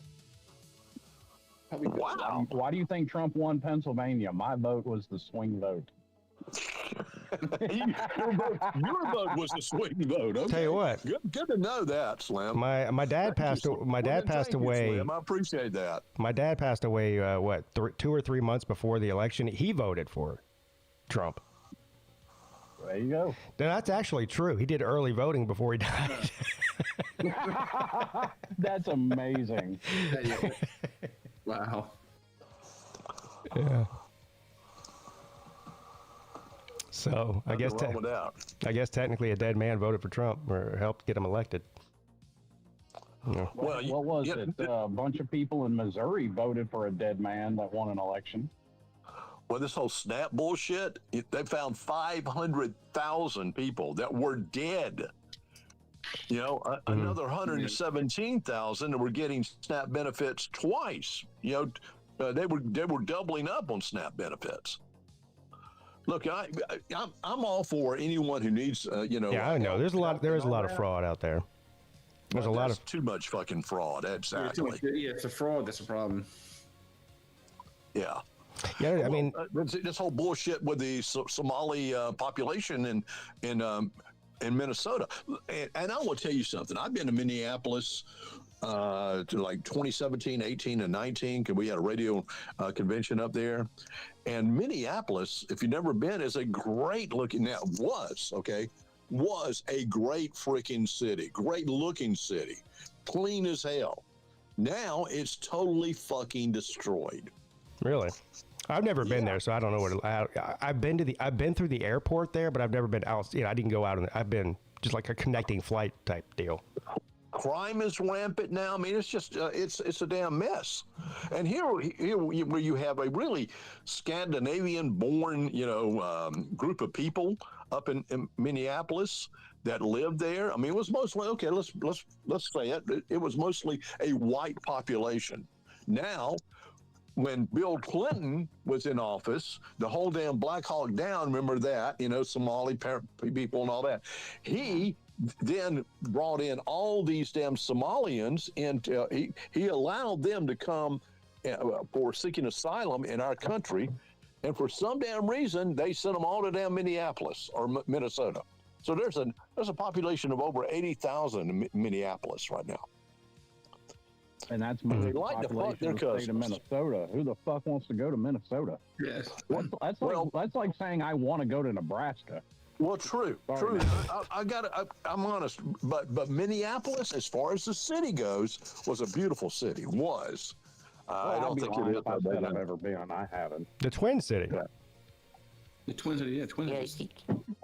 Probably could. Wow. Why do you think Trump won Pennsylvania? My vote was the swing vote. Your vote was the swing vote. Okay. Tell you what. Good to know that, Slim. My dad passed away. Slim. I appreciate that. My dad passed away 2 or 3 months before the election. He voted for Trump. There you go. That's actually true. He did early voting before he died. That's amazing. Wow. Yeah. So I guess technically a dead man voted for Trump or helped get him elected. Yeah. Well, what was it? A bunch of people in Missouri voted for a dead man that won an election. Well, this whole SNAP bullshit, they found 500,000 people that were dead. You know, another 117,000 that were getting SNAP benefits twice. You know, they were doubling up on SNAP benefits. Look, I'm all for anyone who needs, Yeah, I know. There is a lot of fraud out there. There's a lot of too much fucking fraud. Exactly. Yeah, it's a fraud. That's a problem. Yeah. Yeah, I mean, this whole bullshit with the Somali population in Minnesota, and I will tell you something. I've been to Minneapolis to like 2017, 18, and 19 because we had a radio convention up there. And Minneapolis, if you've never been, is a great looking. Now was a great freaking city, great looking city, clean as hell. Now it's totally fucking destroyed. Really? I've never been there, so I don't know what I've been through the airport there, but I've never been out. I didn't go out I've been just like a connecting flight type deal. Crime is rampant now. I mean, it's just it's a damn mess. And here where you have a really Scandinavian-born group of people up in Minneapolis that lived there. I mean, it was mostly let's say it. It was mostly a white population. Now, when Bill Clinton was in office, the whole damn Black Hawk Down, remember that? Somali people and all that. He then brought in all these damn Somalians, and he allowed them to come for seeking asylum in our country, and for some damn reason they sent them all to damn Minneapolis or Minnesota. So there's a population of over 80,000 in Minneapolis right now. And that's more They the like to fuck population their of the state of cousins. Minnesota. Who the fuck wants to go to Minnesota? Yes. That's like saying I want to go to Nebraska. Well, true. Sorry, I'm honest, but Minneapolis, as far as the city goes, was a beautiful city. I don't think it is. If I said I've ever been. I haven't. The Twin City. Yeah. The Twin City, yeah, Twin City.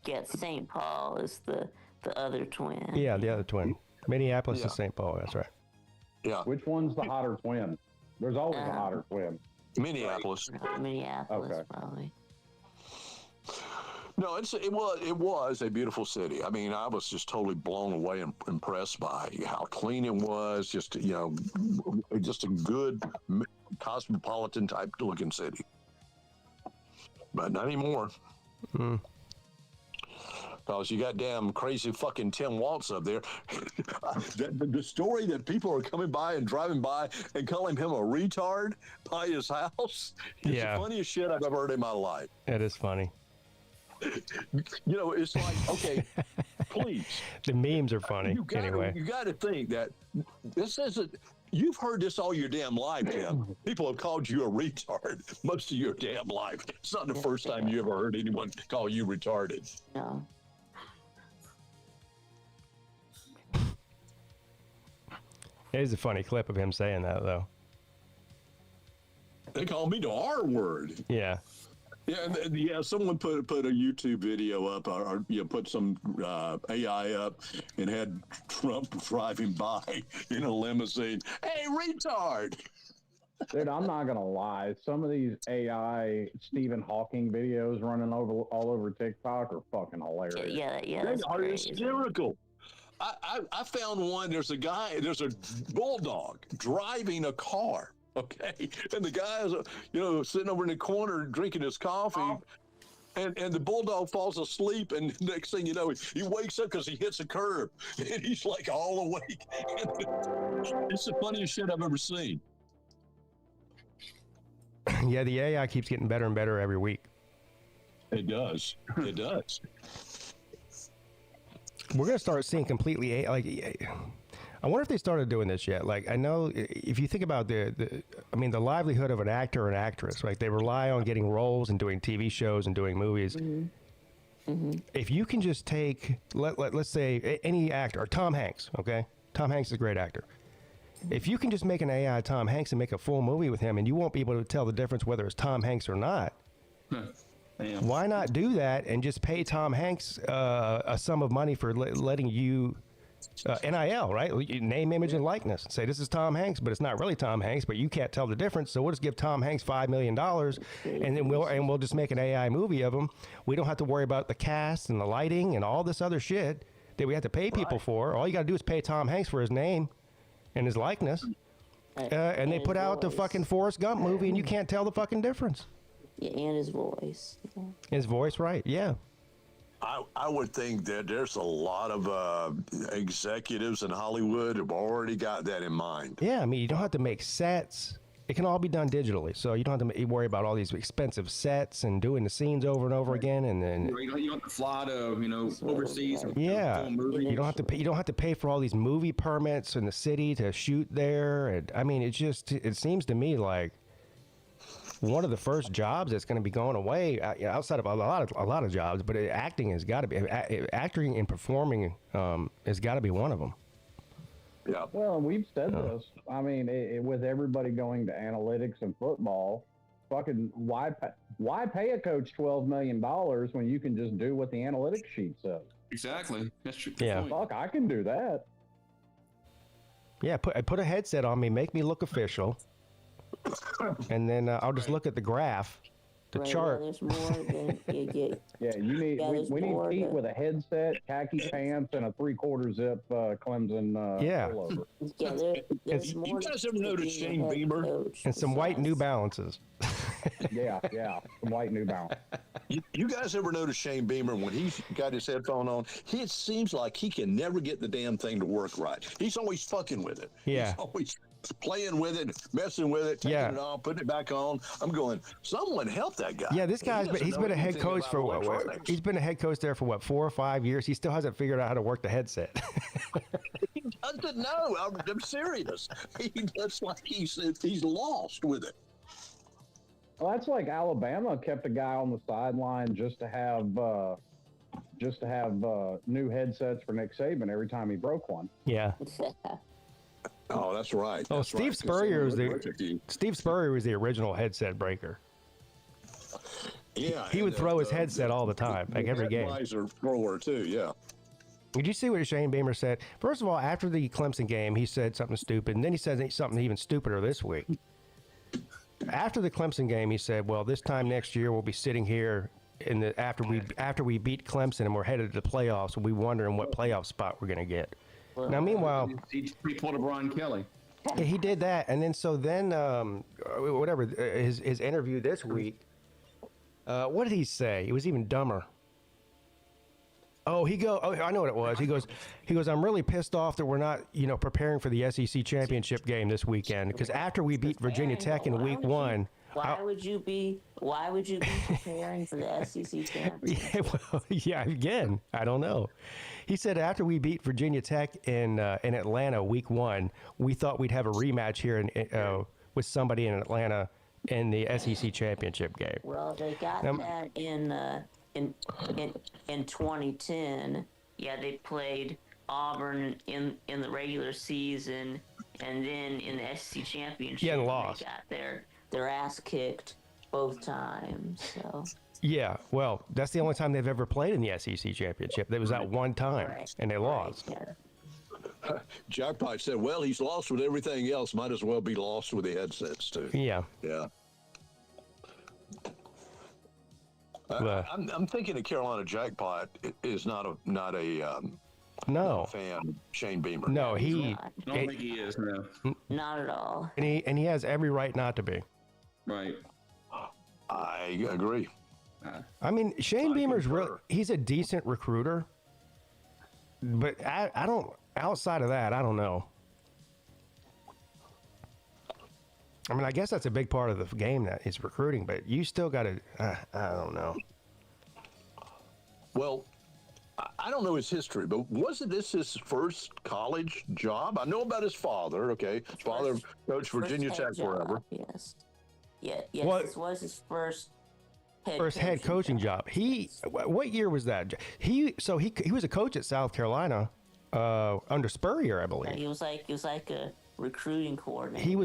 Yeah, St. Paul is the other twin. Yeah, the other twin. Minneapolis to St. Paul. That's right. Yeah. Which one's the hotter twin? There's always a hotter twin. Minneapolis. Minneapolis, Okay. probably. No, it was a beautiful city. I mean, I was just totally blown away and impressed by how clean it was. Just a good cosmopolitan type looking city. But not anymore. Because you got damn crazy fucking Tim Waltz up there. The story that people are coming by and driving by and calling him a retard by his house is the funniest shit I've ever heard in my life. It is funny. It's like, okay, please. The memes are funny anyway. You got to think that this isn't. You've heard this all your damn life, Tim. People have called you a retard most of your damn life. It's not the first time you ever heard anyone call you retarded. No. It is a funny clip of him saying that, though. They call me the R word. Yeah. Yeah, someone put a YouTube video up, or put some AI up, and had Trump driving by in a limousine. Hey, retard! Dude, I'm not gonna lie. Some of these AI Stephen Hawking videos running all over TikTok are fucking hilarious. Yeah, They that's are crazy. hysterical. I found one. There's a bulldog driving a car. Okay, and the guy is, sitting over in the corner drinking his coffee, and the bulldog falls asleep, and next thing you know, he wakes up because he hits a curb, and he's like all awake. It's the funniest shit I've ever seen. Yeah, the AI keeps getting better and better every week. It does. It does. We're going to start seeing completely I wonder if they started doing this yet. Like, I know if you think about the livelihood of an actor or an actress, like they rely on getting roles and doing TV shows and doing movies. Mm-hmm. Mm-hmm. If you can just take, let's say any actor, Tom Hanks, okay? Tom Hanks is a great actor. If you can just make an AI Tom Hanks and make a full movie with him, and you won't be able to tell the difference whether it's Tom Hanks or not, why not do that and just pay Tom Hanks a sum of money for letting you NIL, right? Name, image, and likeness. Say this is Tom Hanks, but it's not really Tom Hanks. But you can't tell the difference, so we'll just give Tom Hanks $5 million, and then we'll just make an AI movie of him. We don't have to worry about the cast and the lighting and all this other shit that we have to pay people for. All you got to do is pay Tom Hanks for his name and his likeness, and they put out the fucking Forrest Gump movie, and you can't tell the fucking difference. Yeah, and his voice. Yeah. His voice, right? Yeah. I would think that there's a lot of executives in Hollywood who've already got that in mind. Yeah, I mean, you don't have to make sets. It can all be done digitally, so you don't have to worry about all these expensive sets and doing the scenes over and over again. And then you don't have to fly to overseas. Yeah, you don't have to pay. You don't have to pay for all these movie permits in the city to shoot there. And I mean, it seems to me like one of the first jobs that's going to be going away outside of a lot of jobs, but acting has got to be acting and performing has got to be one of them. Yeah. Well, we've said this. I mean, with everybody going to analytics and football, fucking why pay a coach $12 million when you can just do what the analytics sheet says? Exactly. That's true. Yeah. Fuck, I can do that. Yeah, put a headset on me, make me look official, and then I'll just look at the graph, the chart. There's more than you get. Yeah, we need Peete with a headset, khaki pants, and a 3/4 zip Clemson pullover. Yeah, there's more. You guys ever noticed Shane Beamer? And some white New Balances. yeah, some white New Balance. You guys ever notice Shane Beamer when he's got his headphone on? It seems like he can never get the damn thing to work right. He's always fucking with it. Yeah. He's always playing with it, messing with it, taking it off, putting it back on. I'm going, someone help that guy. Yeah, this guy's he's been a head coach for what? He's been a head coach there for what, 4 or 5 years. He still hasn't figured out how to work the headset. He doesn't know. I'm serious. He looks like he's lost with it. Well, that's like Alabama kept a guy on the sideline just to have new headsets for Nick Saban every time he broke one. Yeah. Oh, that's right. Oh, that's Steve right. Spurrier was the original headset breaker. Yeah, he would throw his headset all the time, like every game. Visor thrower too. Yeah. Did you see what Shane Beamer said? First of all, after the Clemson game, he said something stupid, and then he said something even stupider this week. After the Clemson game, he said, "Well, this time next year, we'll be sitting here after we beat Clemson and we're headed to the playoffs. We'll be wondering what playoff spot we're going to get." Now, meanwhile, he pulled a Brian Kelly. He did that, and then his interview this week. What did he say? It was even dumber. Oh, I know what it was. He goes, I'm really pissed off that we're not, preparing for the SEC championship game this weekend, because after we beat Virginia Tech in week 1. Why would you be preparing for the SEC championship? Again, I don't know. He said after we beat Virginia Tech in Atlanta week 1, we thought we'd have a rematch here with somebody in Atlanta in the SEC championship game. Well, they got that in 2010. Yeah, they played Auburn in the regular season, and then in the SEC championship, and lost. They got their ass kicked both times. So. Yeah, well, that's the only time they've ever played in the SEC championship. That was that one time, and they lost. Yeah. Jackpot said, "Well, he's lost with everything else. Might as well be lost with the headsets too." Yeah. Yeah. I'm thinking that Carolina Jackpot is not a fan of Shane Beamer. No, I don't think he is. No, not at all. And he has every right not to be. Right. I agree. I mean, Shane Beamer's he's a decent recruiter, but I don't. Outside of that, I don't know. I mean, I guess that's a big part of the game, that is recruiting, but you still got to, I don't know. Well, I don't know his history, but wasn't this his first college job? I know about his father, okay? His father coached Virginia Tech forever. Yes. Yeah, yes, this was his first head coaching job. What year was that? He was a coach at South Carolina under Spurrier, I believe. He was like a recruiting coordinator. He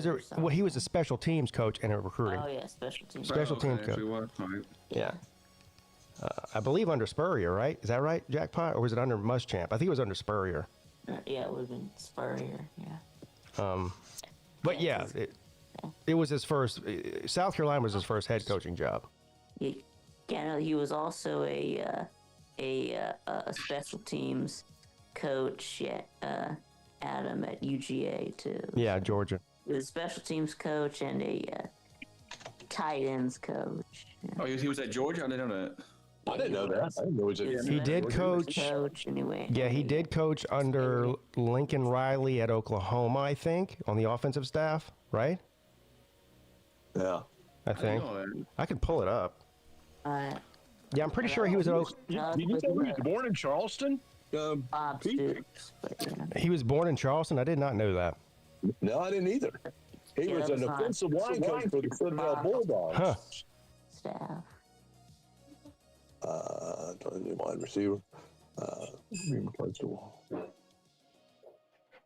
was a special teams coach and a recruiting. Oh yeah, special teams. Special teams coach. Yeah. I believe under Spurrier, right? Is that right, Jackpot? Or was it under Muschamp? I think it was under Spurrier. Yeah, it would have been Spurrier, yeah. But yeah, it was his first, South Carolina was his first head coaching job. Yeah, he was also a special teams coach at Adam at UGA too. Yeah, Georgia. He was a special teams coach and a tight ends coach. Yeah. Oh, he was at Georgia? I didn't know that. I didn't know that. I didn't know he did coach. Anyway. Yeah, he did coach under Lincoln Riley at Oklahoma, I think, on the offensive staff, right? Yeah. I think. I could pull it up. Yeah, I'm pretty sure he was at Oklahoma. Did you say he was born in Charleston? He was born in Charleston? I did not know that. No, I didn't either. He was an offensive line coach for the Citadel Bulldogs. Huh. Staff. Wide receiver.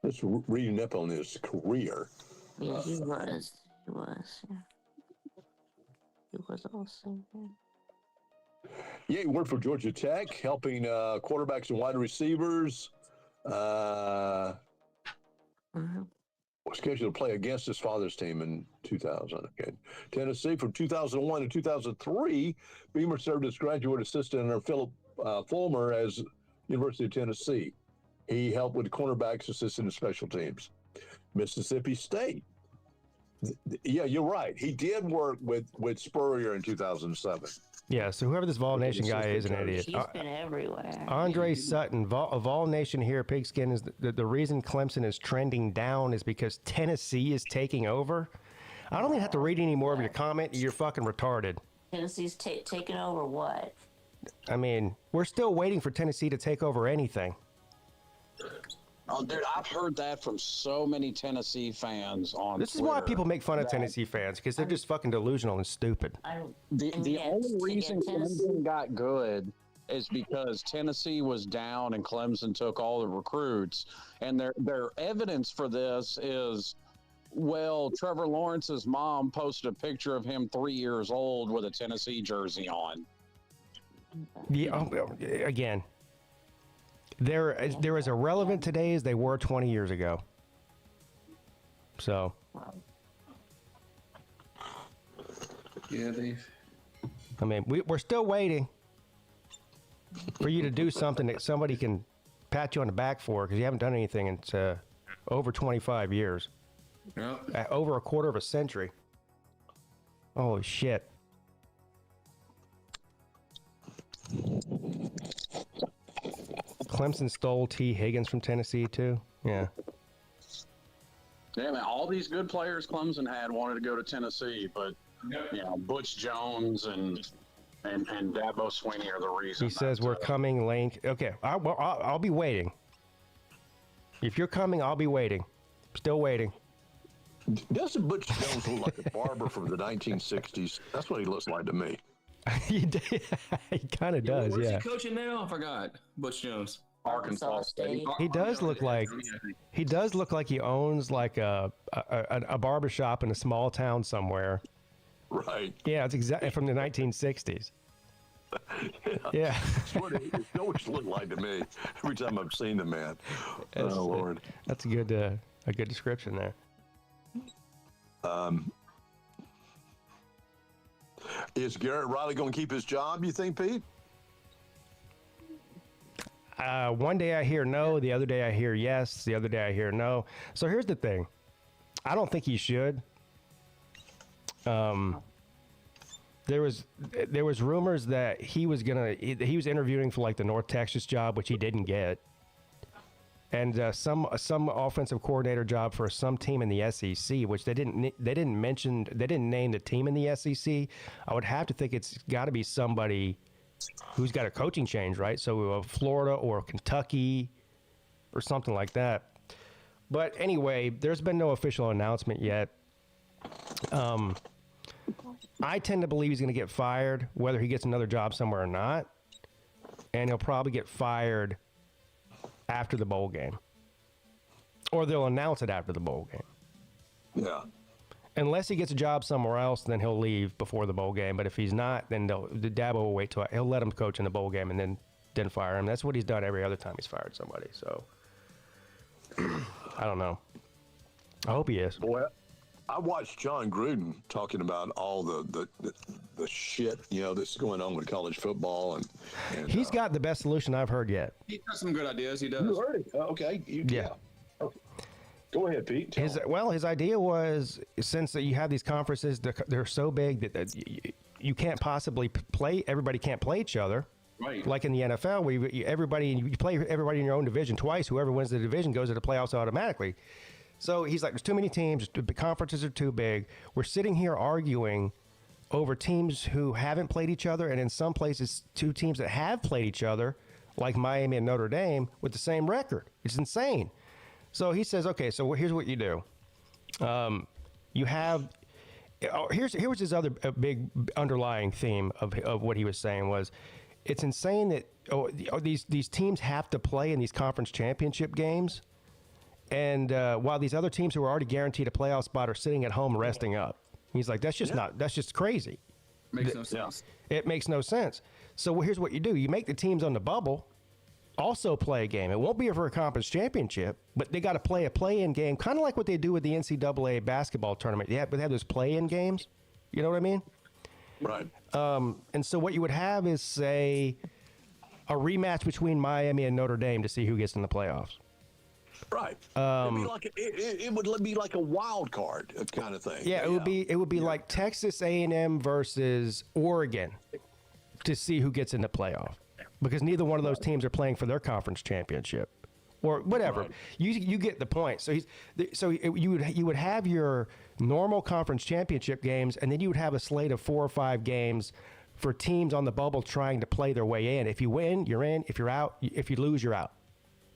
Just reading up on his career. Yeah, he was. Yeah. was also good. Yeah, he worked for Georgia Tech, helping quarterbacks and wide receivers. Was scheduled to play against his father's team in 2000. Okay. Tennessee from 2001 to 2003. Beamer served as graduate assistant under Philip Fulmer as University of Tennessee. He helped with the cornerbacks, assistant and special teams. Mississippi State. Yeah, you're right. He did work with Spurrier in 2007. Yeah, so whoever this Vol Nation guy is an idiot. He's been everywhere. Andre Sutton, Vol Nation here, Pigskin, is the reason Clemson is trending down is because Tennessee is taking over. I don't even have to read any more of your comment. You're fucking retarded. Tennessee's taking over what? I mean, we're still waiting for Tennessee to take over anything. Oh, dude, I've heard that from so many Tennessee fans on This is Twitter. why people make fun of Tennessee fans, because they're just fucking delusional and stupid. The only reason Clemson got good is because Tennessee was down and Clemson took all the recruits. And their evidence for this is, well, Trevor Lawrence's mom posted a picture of him 3 years old with a Tennessee jersey on. Yeah, again, they're as irrelevant today as they were 20 years ago. So, Yeah, they. I mean, we're still waiting for you to do something that somebody can pat you on the back for, because you haven't done anything in over 25 years. Yeah. Over a quarter of a century. Holy shit. Clemson stole T. Higgins from Tennessee, too. Yeah. Yeah, man, all these good players Clemson had wanted to go to Tennessee, but you know, Butch Jones and Dabo Swinney are the reason. He says we're coming, Link. Okay, I'll be waiting. If you're coming, I'll be waiting. Still waiting. Doesn't Butch Jones look like a barber from the 1960s? That's what he looks like to me. He kind of does, Where's yeah. he coaching now? I forgot. Butch Jones. Arkansas State. He does look like he owns like a barbershop in a small town somewhere. Right. Yeah, it's exactly from the 1960s. Yeah. That's what it always looked like to me every time I've seen the man. Oh, Lord. That's a good description there. Is Garrett Riley going to keep his job, you think, Pete? One day I hear no, the other day I hear yes, the other day I hear no. So here's the thing. I don't think he should. There was rumors that he was interviewing for like the North Texas job, which he didn't get, and some offensive coordinator job for some team in the SEC, which they didn't name the team in the SEC. I would have to think it's got to be somebody who's got a coaching change, right? So Florida or Kentucky or something like that. But anyway, there's been no official announcement yet. I tend to believe he's going to get fired, whether he gets another job somewhere or not. And he'll probably get fired after the bowl game. Or they'll announce it after the bowl game. Yeah. Unless he gets a job somewhere else, then he'll leave before the bowl game. But if he's not, then the Dabo will wait till he'll let him coach in the bowl game and then fire him. That's what he's done every other time he's fired somebody. So I don't know. I hope he is. Boy, I watched John Gruden talking about all the shit, that's going on with college football, and he's got the best solution I've heard yet. He got some good ideas. He does. You heard it. Okay. Yeah. Okay. Go ahead, Pete. His idea was, since you have these conferences, they're so big that you can't possibly play. Everybody can't play each other. Right. Like in the NFL, where you play everybody in your own division twice. Whoever wins the division goes to the playoffs automatically. So he's like, there's too many teams. The conferences are too big. We're sitting here arguing over teams who haven't played each other, and in some places, two teams that have played each other, like Miami and Notre Dame, with the same record. It's insane. So he says, okay, so here's what you do. Here was his other big underlying theme of what he was saying was, it's insane that these teams have to play in these conference championship games, and while these other teams who are already guaranteed a playoff spot are sitting at home resting up. He's like, that's just crazy. Makes no sense. It makes no sense. So here's what you do. You make the teams on the bubble also play a game. It won't be for a conference championship, but they got to play a play-in game, kind of like what they do with the NCAA basketball tournament. They have those play-in games. You know what I mean? Right. And so what you would have is, say, a rematch between Miami and Notre Dame to see who gets in the playoffs. Right. It would be like a wild card kind of thing. Yeah, it would be like Texas A&M versus Oregon to see who gets in the playoff, because neither one of those teams are playing for their conference championship or whatever. Right. You get the point. So you would have your normal conference championship games, and then you would have a slate of 4 or 5 games for teams on the bubble trying to play their way in. If you win, you're in. If you're out, if you lose, you're out.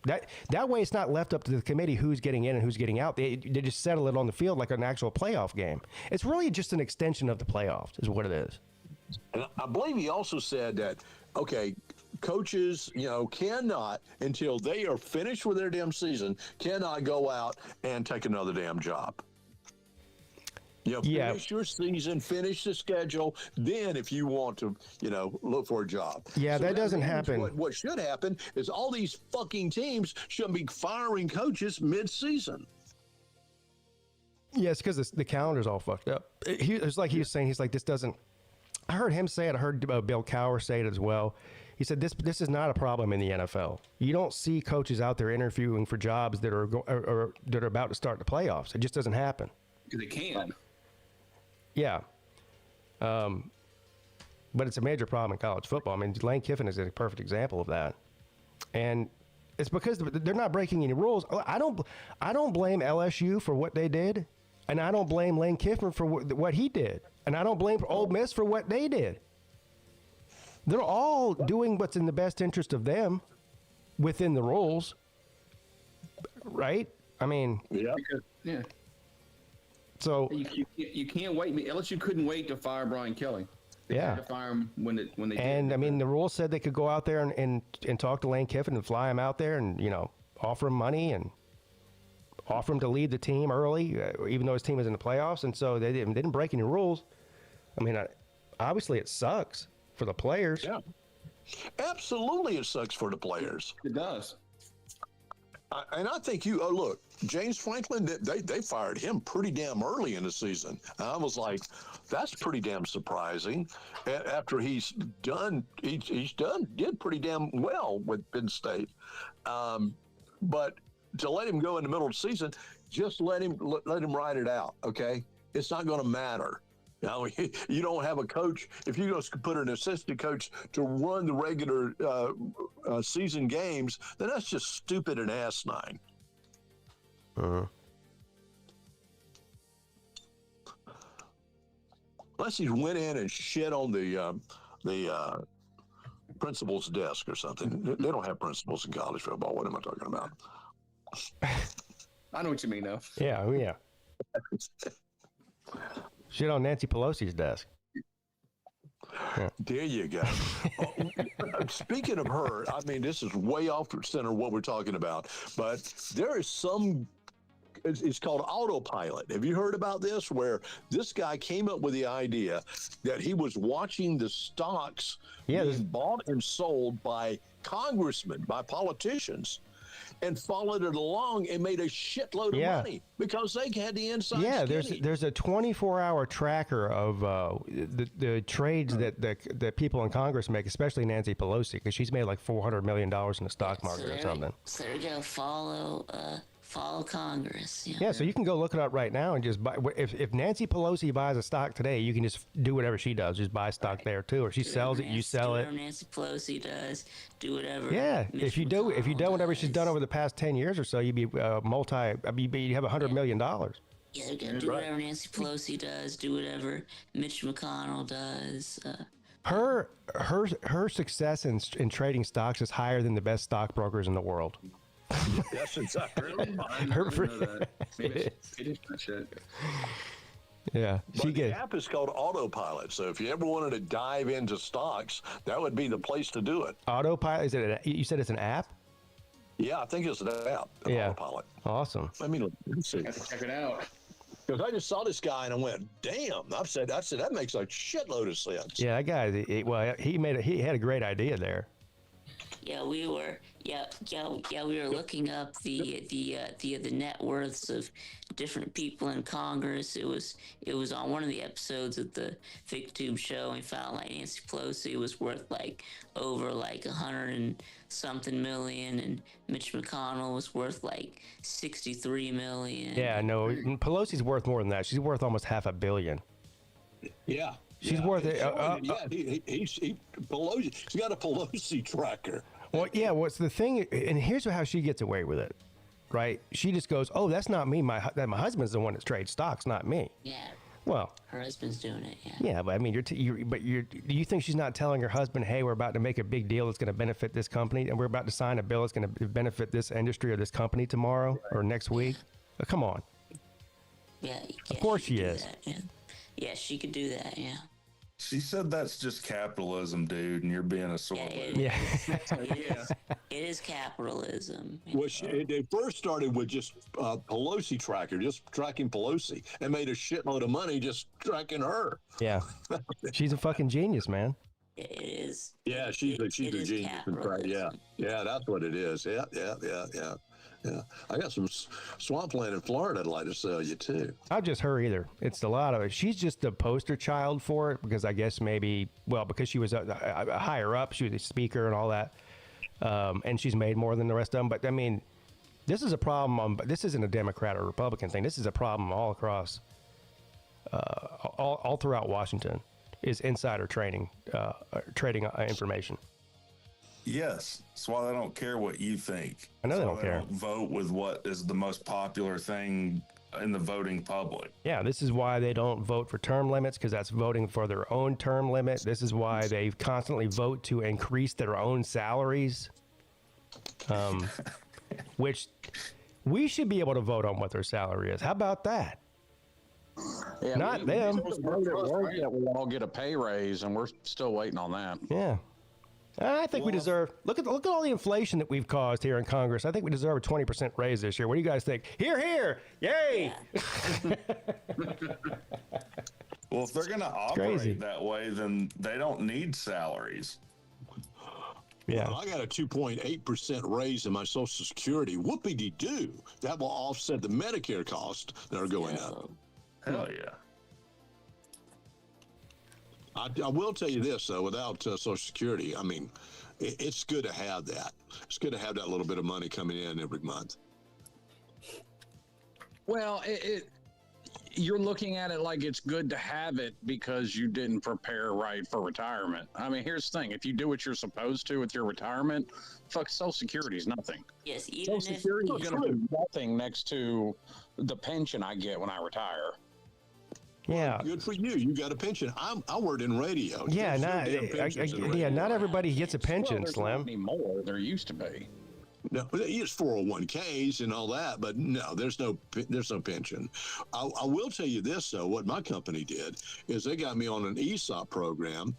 That way, it's not left up to the committee who's getting in and who's getting out. They just settle it on the field like an actual playoff game. It's really just an extension of the playoffs, is what it is. And I believe he also said that, okay, coaches, cannot, until they are finished with their damn season, cannot go out and take another damn job. Finish your season, finish the schedule. Then, if you want to, look for a job. Yeah, so that doesn't happen. What should happen is all these fucking teams shouldn't be firing coaches mid-season. Yeah, it's because the calendar's all fucked up. It's like he was saying, he's like, this doesn't. I heard him say it. I heard Bill Cowher say it as well. He said this is not a problem in the NFL. You don't see coaches out there interviewing for jobs that are about to start the playoffs. It just doesn't happen. They can. Yeah. But it's a major problem in college football. I mean, Lane Kiffin is a perfect example of that. And it's because they're not breaking any rules. I don't blame LSU for what they did, and I don't blame Lane Kiffin for what he did, and I don't blame Ole Miss for what they did. They're all doing what's in the best interest of them within the rules, right? I mean, yeah. So you can't wait. LSU couldn't wait to fire Brian Kelly. They had to fire him when they did. And I mean, the rules said they could go out there and talk to Lane Kiffin and fly him out there and offer him money and offer him to lead the team early, even though his team was in the playoffs. And so they didn't break any rules. I mean, obviously it sucks for the players. Yeah, absolutely, it sucks for the players. It does. And I think look, James Franklin, they fired him pretty damn early in the season. And I was like, that's pretty damn surprising. After did pretty damn well with Penn State. But to let him go in the middle of the season, just let him ride it out. Okay, it's not going to matter. You don't have a coach. If you just put an assistant coach to run the regular season games, then that's just stupid and asinine. Unless he went in and shit on the principal's desk or something. They don't have principals in college football. What am I talking about? I know what you mean, though. Yeah. Shit on Nancy Pelosi's desk. Yeah. There you go. Speaking of her, I mean, this is way off center what we're talking about, but there is it's called autopilot. Have you heard about this? Where this guy came up with the idea that he was watching the stocks being bought and sold by congressmen, by politicians, and followed it along and made a shitload of money because they had the inside skinny. There's a 24-hour tracker of the trades that people in Congress make, especially Nancy Pelosi, because she's made like $400 million in the stock market or something. So they're going to follow Congress. Yeah, so you can go look it up right now and just buy. If Nancy Pelosi buys a stock today, you can just do whatever she does. Just buy stock there too, or she sells it, you sell it. Nancy Pelosi does, do whatever. Yeah, if you've done whatever she's done over the past 10 years or so, you'd be you have $100 million. Yeah, they're gonna do whatever Nancy Pelosi does, do whatever Mitch McConnell does. Her success in trading stocks is higher than the best stockbrokers in the world. Yes, exactly. It is shit. Yeah, the app is called Autopilot. So if you ever wanted to dive into stocks, that would be the place to do it. Autopilot? You said it's an app? Yeah, I think it's an app. Autopilot. Awesome. Let's see. Have to check it out. Because I just saw this guy and I went, damn. I said that makes a shitload of sense. Yeah, that guy. He had a great idea there. Yeah, we were. We were looking up the net worths of different people in Congress. It was on one of the episodes of the FigTube show. And we found like Nancy Pelosi was worth like over like 100 and something million, and Mitch McConnell was worth like 63 million. Yeah, no, Pelosi's worth more than that. She's worth almost $500 million. Yeah. She's worth it. He's Pelosi. She's got a Pelosi tracker. Well, yeah. What's the thing? And here's how she gets away with it, right? She just goes, "Oh, that's not me. My husband's the one that trades stocks, not me." Yeah. Well, Her husband's doing it. Yeah. yeah, but I mean, do you think she's not telling her husband, "Hey, we're about to make a big deal that's going to benefit this company, and we're about to sign a bill that's going to benefit this industry or this company tomorrow or next week"? Oh, come on. Yeah. Of course she is. That, yeah. Yeah, she could do that. Yeah. She said that's just capitalism, dude, and you're being a sore loser. Yeah. It is capitalism. Well, they first started with just Pelosi tracker, just tracking Pelosi, and made a shitload of money just tracking her. Yeah. She's a fucking genius, man. It is. Yeah, she's a genius. Capitalism. Yeah, that's what it is. Yeah. I got some swampland in Florida I'd like to sell you too. Not just her either. It's a lot of it. She's just the poster child for it because I guess because she was a higher up, she was a speaker and all that, and she's made more than the rest of them. But I mean, this is a problem. This isn't a Democrat or Republican thing. This is a problem all across, all throughout Washington, is insider trading information. Yes, that's why they don't care what you think. I know they don't care. Vote with what is the most popular thing in the voting public. Yeah, this is why they don't vote for term limits, because that's voting for their own term limit. This is why they constantly vote to increase their own salaries, which we should be able to vote on what their salary is. How about that? Yeah, Not them. We'll all get a pay raise, and we're still waiting on that. Yeah. I think we deserve. Look at all the inflation that we've caused here in Congress. I think we deserve a 20% raise this year. What do you guys think? Hear! Yay! Well, if they're going to operate that way, then they don't need salaries. Yeah. Well, I got a 2.8% raise in my Social Security. Whoopie-de-doo. That will offset the Medicare costs that are going up. Hell yeah. I will tell you this, though, without Social Security, I mean, it's good to have that. It's good to have that little bit of money coming in every month. Well, you're looking at it like it's good to have it because you didn't prepare right for retirement. I mean, here's the thing. If you do what you're supposed to with your retirement, Social Security is nothing. Yes, even Social Security is going to be nothing next to the pension I get when I retire. Yeah. Good for you. You got a pension. I worked in radio. Yeah, not everybody gets a pension, Slim. Not anymore. There used to be. No, it's 401ks and all that, but no, there's no pension. I will tell you this, though. What my company did is they got me on an ESOP program,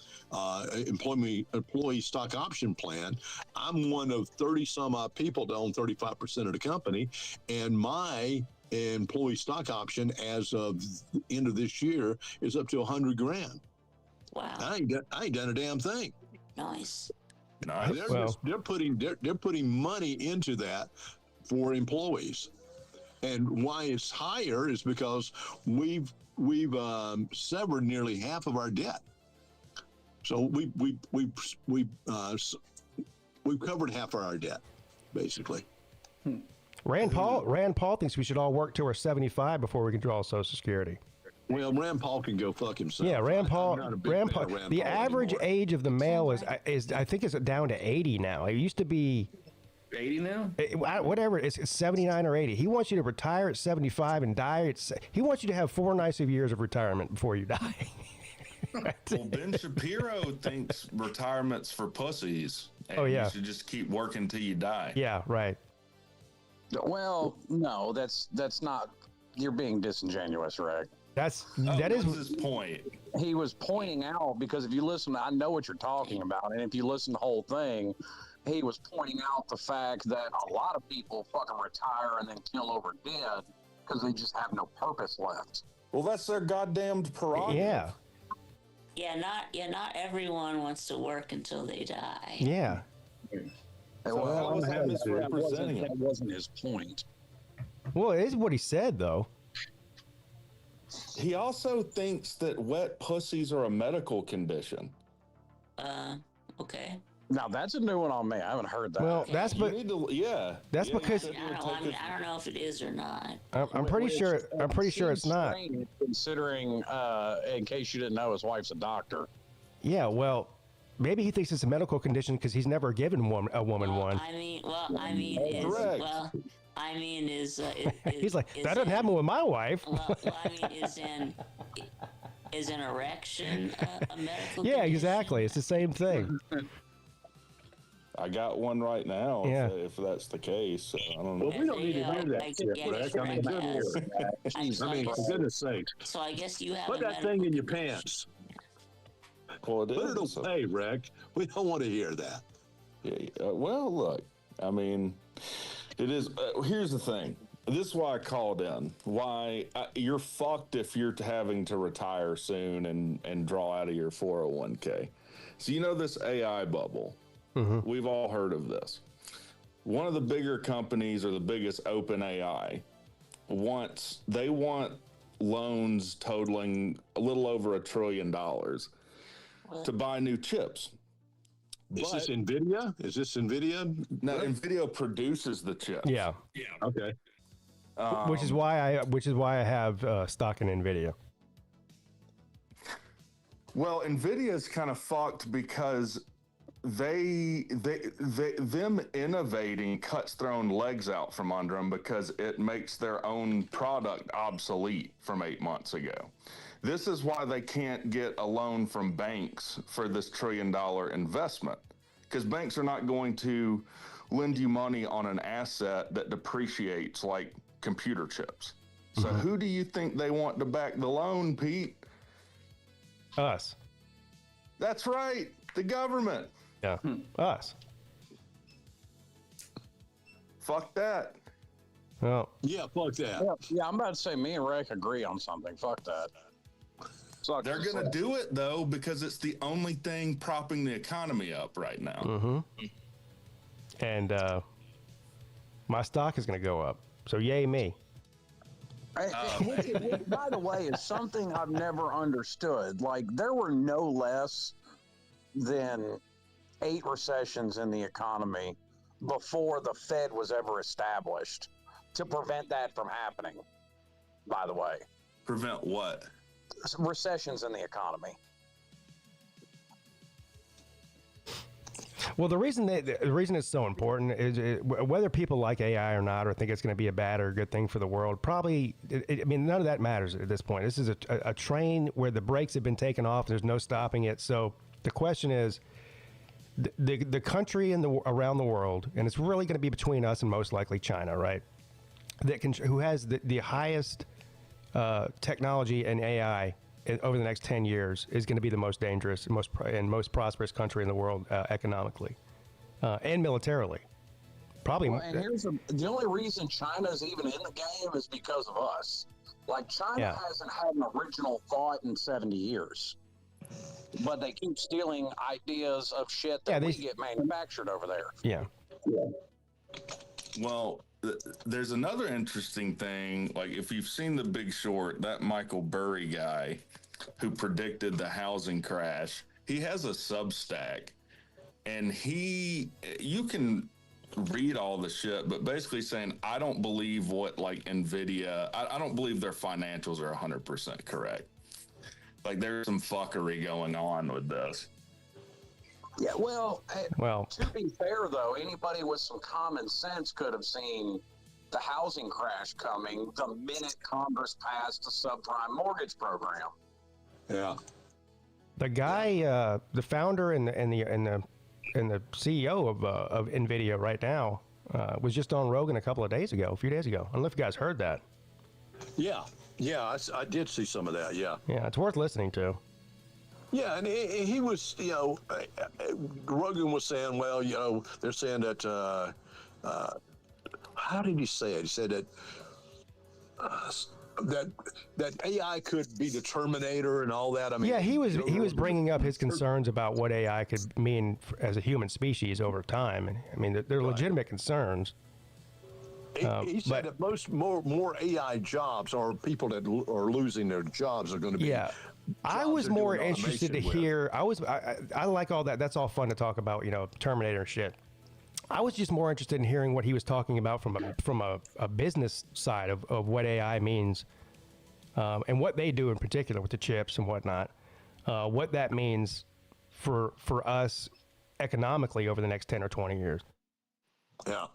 employee stock option plan. I'm one of 30 some odd people to own 35% of the company, and my employee stock option as of the end of this year is up to $100,000. Wow. I ain't done a damn thing. Nice. Nice. They're putting money into that for employees, and why it's higher is because we've severed nearly half of our debt. So we've covered half of our debt, basically. Rand Paul thinks we should all work till we're 75 before we can draw Social Security. Well, Rand Paul can go fuck himself. Yeah, Rand Paul. The average age of the male is I think it's down to 80 now. It used to be 80 now? Whatever. It's 79 or 80. He wants you to retire at 75 and die. He wants you to have 4 nice years of retirement before you die. Well, Ben Shapiro thinks retirement's for pussies. And yeah. You should just keep working till you die. Yeah, right. Well, no, that's not. You're being disingenuous, Rick. That is his point. He was pointing out, because if you listen, I know what you're talking about, and if you listen to the whole thing, he was pointing out the fact that a lot of people fucking retire and then kill over dead because they just have no purpose left. Well, that's their goddamn prerogative. Yeah. Not everyone wants to work until they die. Yeah. How is that misrepresenting it? That wasn't his point. Well, it is what he said, though. He also thinks that wet pussies are a medical condition. Okay. Now that's a new one on me. I haven't heard that. Well, that's You need to, That's Yeah, because- you said you would I take don't know if it is or not. I'm pretty sure. I'm pretty sure it's not. Strange, considering, in case you didn't know, his wife's a doctor. Yeah. Well, maybe he thinks it's a medical condition because he's never given a woman one. He's like, that doesn't happen with my wife. Is an erection a medical Yeah, condition? exactly. It's the same thing. I got one right now. Yeah. If that's the case, so I don't know. Well, we don't need to hear that I shit, get Rick. it, I mean, good guess. Lord. I mean, for goodness sake. So I guess you have Put a that thing in your pants. Well, it Put it is. away, Rick. We don't want to hear that. Yeah, well, look, I mean, it is. Here's the thing. This is why I called in. Why you're fucked if you're having to retire soon and draw out of your 401k. So you know this AI bubble. We've all heard of this. One of the bigger companies, or the biggest, OpenAI, want loans totaling a little over $1 trillion to buy new chips. Is this NVIDIA? Now, NVIDIA produces the chips. Yeah. Okay. Which is why I have stock in NVIDIA. Well, NVIDIA is kind of fucked because them innovating cuts their own legs out from under them because it makes their own product obsolete from 8 months ago. This is why they can't get a loan from banks for this $1 trillion investment, because banks are not going to lend you money on an asset that depreciates like computer chips. So who do you think they want to back the loan, Pete? Us. That's right, the government. Yeah. Us. Fuck that. Well, Yeah, fuck that. Yeah, I'm about to say me and Rick agree on something. Fuck that. Sucks They're to going to say. do it, though, because it's the only thing propping the economy up right now. and my stock is going to go up. So yay me. Which, by the way, is something I've never understood. Like, there were no less than 8 recessions in the economy before the Fed was ever established to prevent that from happening, by the way. Prevent what? Recessions in the economy. Well, the reason it's so important is whether people like AI or not, or think it's going to be a bad or a good thing for the world. Probably, I mean, none of that matters at this point. This is a train where the brakes have been taken off. There's no stopping it. So the question is, the country around the world, and it's really going to be between us and most likely China, right? Who has the highest technology and AI over the next 10 years is going to be the most dangerous and most prosperous country in the world economically and militarily. Probably. Well, and here's the only reason China's even in the game is because of us. Like, China hasn't had an original thought in 70 years. But they keep stealing ideas of shit that we get manufactured over there. Yeah. Well, there's another interesting thing. Like, if you've seen The Big Short, that Michael Burry guy who predicted the housing crash, he has a Substack, and you can read all the shit, but basically saying, I don't believe what, like, NVIDIA, I don't believe their financials are 100% correct. Like, there's some fuckery going on with this. Yeah, well, Well, to be fair, though, anybody with some common sense could have seen the housing crash coming the minute Congress passed the subprime mortgage program. Yeah. the guy, the founder and the CEO of NVIDIA right now was just on Rogan a few days ago. I don't know if you guys heard that. Yeah. Yeah, I did see some of that. Yeah. Yeah, it's worth listening to. Yeah, and he was, Rogan was saying, well, they're saying that, how did he say it? He said that that AI could be the Terminator and all that. I mean, yeah, he was bringing up his concerns about what AI could mean as a human species over time, and I mean, they're legitimate concerns. He said that more AI jobs or people that are losing their jobs are going to be. Yeah, I was more interested to hear. I like all that. That's all fun to talk about, Terminator and shit. I was just more interested in hearing what he was talking about from a business side of what AI means, and what they do in particular with the chips and whatnot. What that means for us economically over the next 10 or 20 years. Yeah.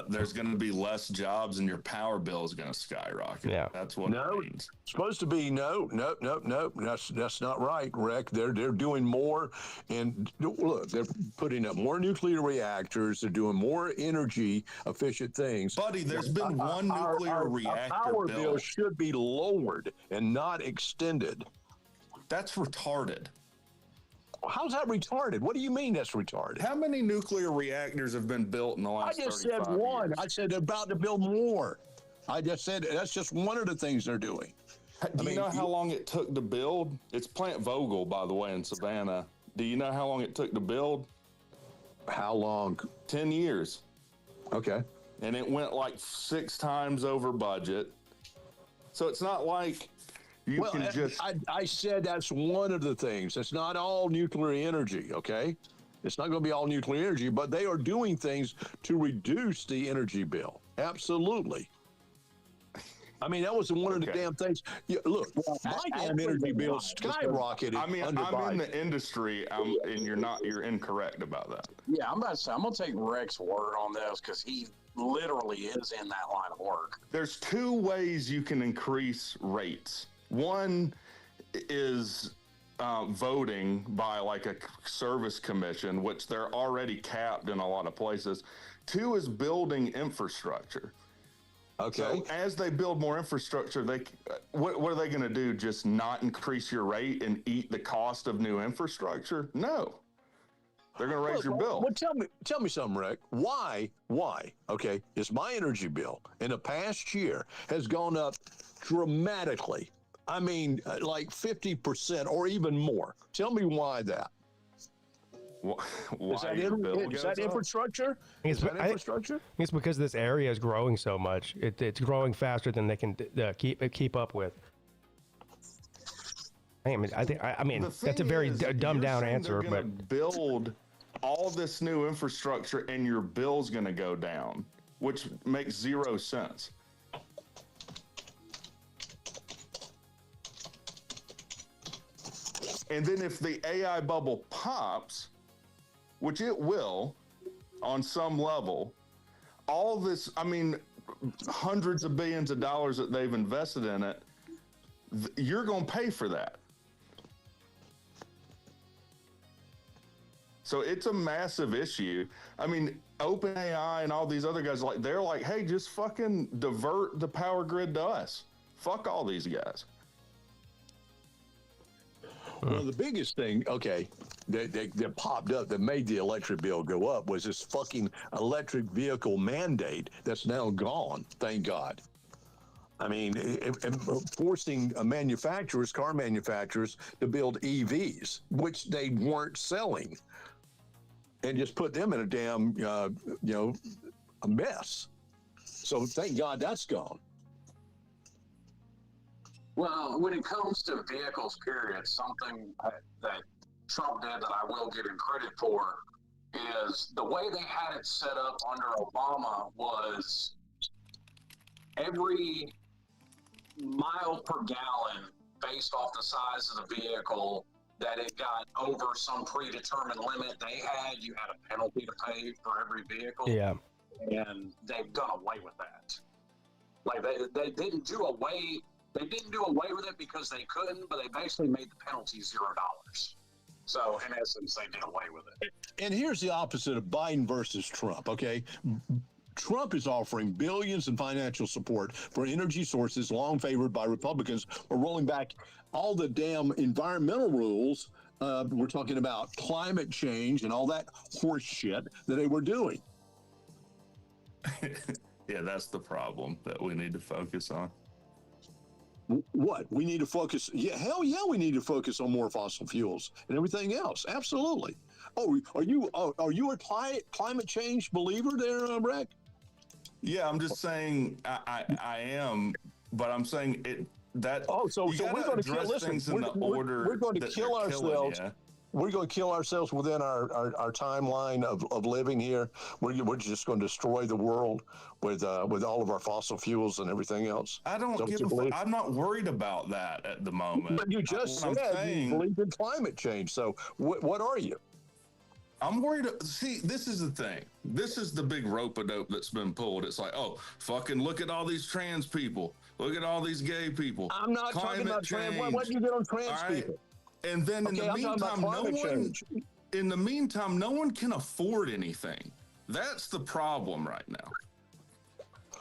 There's going to be less jobs and your power bill is going to skyrocket. Yeah, that's what it means. Supposed to be no. That's not right, Rick. They're doing more, and look, they're putting up more nuclear reactors. They're doing more energy efficient things. Buddy, there's been one nuclear reactor. Our power bill should be lowered and not extended. That's retarded. How's that retarded? What do you mean that's retarded? How many nuclear reactors have been built in the last 35 years? I just said one. I said they're about to build more. I just said that's just one of the things they're doing. Do you know how long it took to build? It's Plant Vogel, by the way, in Savannah. Do you know how long it took to build? How long? 10 years. Okay. And it went like 6 times over budget. So it's not like... I said that's one of the things. It's not all nuclear energy, okay? It's not going to be all nuclear energy, but they are doing things to reduce the energy bill. Absolutely. I mean, that was one of the damn things. Yeah, look, my damn energy bill skyrocketed. I mean, I'm in the industry, and you're incorrect about that. Yeah, I'm about to say, I'm going to take Rex's word on this because he literally is in that line of work. There's 2 ways you can increase rates. One is voting by like a service commission, which they're already capped in a lot of places. 2 is building infrastructure. Okay. So as they build more infrastructure, what are they going to do? Just not increase your rate and eat the cost of new infrastructure? No. They're going to raise your bill. Well, tell me something, Rick. Why? Okay, is my energy bill in the past year has gone up dramatically. I mean, like 50% or even more. Tell me why that. Why is that infrastructure? It's because this area is growing so much. It's growing faster than they can keep up with. I mean, that's a very dumbed down answer, but build all this new infrastructure and your bill's going to go down, which makes 0 sense. And then if the AI bubble pops, which it will on some level, all this, I mean, hundreds of billions of dollars that they've invested in it, you're going to pay for that. So it's a massive issue. I mean, OpenAI and all these other guys, they're like, hey, just fucking divert the power grid to us. Fuck all these guys. Well, the biggest thing, that popped up that made the electric bill go up was this fucking electric vehicle mandate that's now gone, thank God. I mean, forcing car manufacturers to build EVs, which they weren't selling, and just put them in a damn, a mess. So thank God that's gone. Well, when it comes to vehicles, period, something that Trump did that I will give him credit for is the way they had it set up under Obama was every mile per gallon based off the size of the vehicle that it got over some predetermined limit they had, you had a penalty to pay for every vehicle. Yeah. And they've done away with that. Like they didn't do away with it because they couldn't, but they basically made the penalty $0. So in essence, they did away with it. And here's the opposite of Biden versus Trump, okay? Trump is offering billions in financial support for energy sources long favored by Republicans, or rolling back all the damn environmental rules. We're talking about climate change and all that horse shit that they were doing. Yeah, Yeah, that's the problem that we need to focus on. What we need to focus? Yeah, hell yeah, we need to focus on more fossil fuels and everything else. Absolutely. Oh, are you a climate change believer there, Breck? Yeah, I'm just saying I am, but I'm saying it that. Oh, so we're going to kill. Listen, we're going to kill ourselves. We're going to kill ourselves within our timeline of living here. We're just going to destroy the world with all of our fossil fuels and everything else. I don't give a I'm not worried about that at the moment. But you just said you believe in climate change. So what are you? I'm worried. See, this is the thing. This is the big rope-a-dope that's been pulled. It's like, oh, fucking look at all these trans people. Look at all these gay people. I'm not talking about trans. What do you get on trans people? And then in the meantime, no one can afford anything. That's the problem right now.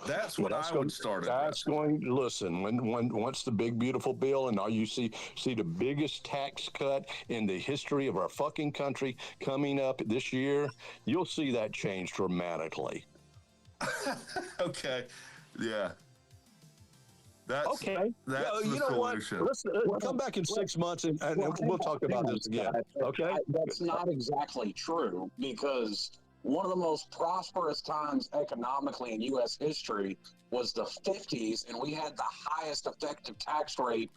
That's what I would start. Listen, once the big beautiful bill and all you see the biggest tax cut in the history of our fucking country coming up this year, you'll see that change dramatically. Okay, yeah. That's okay. That's you know solution. What? Let's come back in 6 months and we'll talk about this again. Okay, that's not exactly true, because one of the most prosperous times economically in U.S. history was the 50s, and we had the highest effective tax rate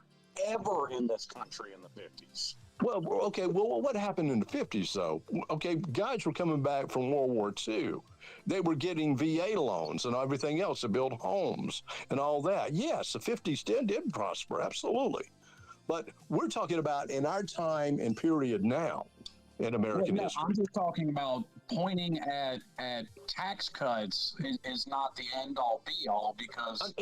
ever in this country in the 50s. Well, okay. Well, what happened in the 50s, though? Okay, guys were coming back from World War II. They were getting VA loans and everything else to build homes and all that. Yes, the 50s did prosper, absolutely. But we're talking about in our time and period now in American history. I'm just talking about pointing at tax cuts is not the end all be all, because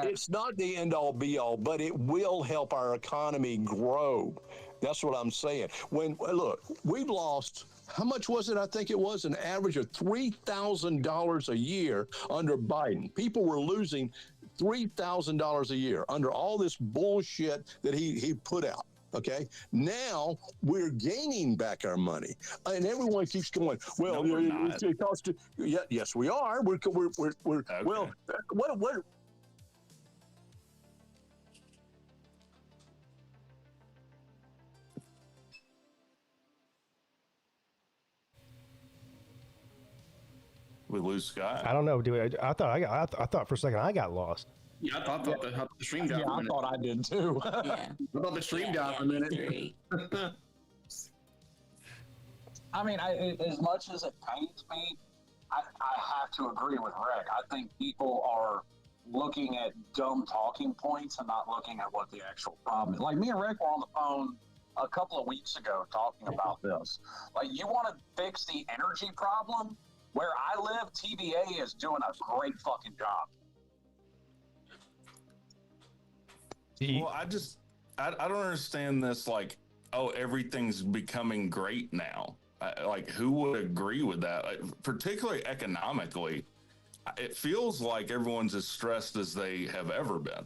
it's not the end all be all, but it will help our economy grow. That's what I'm saying. Look, we've lost, how much was it? I think it was an average of $3,000 a year under Biden. People were losing $3,000 a year under all this bullshit that he put out. Okay, now we're gaining back our money, and everyone keeps going. Well, no, it costs. Yeah, yes, we are. We're okay. Well, what? We lose Scott. I don't know. I thought for a second I got lost. Yeah, I thought the stream died. Yeah, I thought I did too. Yeah. I thought the stream died for a minute. I mean, as much as it pains me, I have to agree with Rick. I think people are looking at dumb talking points and not looking at what the actual problem is. Like, me and Rick were on the phone a couple of weeks ago talking about this. Like, you want to fix the energy problem? Where I live, TVA is doing a great fucking job. Well, I don't understand this. Like, oh, everything's becoming great now. Like, who would agree with that? Like, particularly economically, it feels like everyone's as stressed as they have ever been.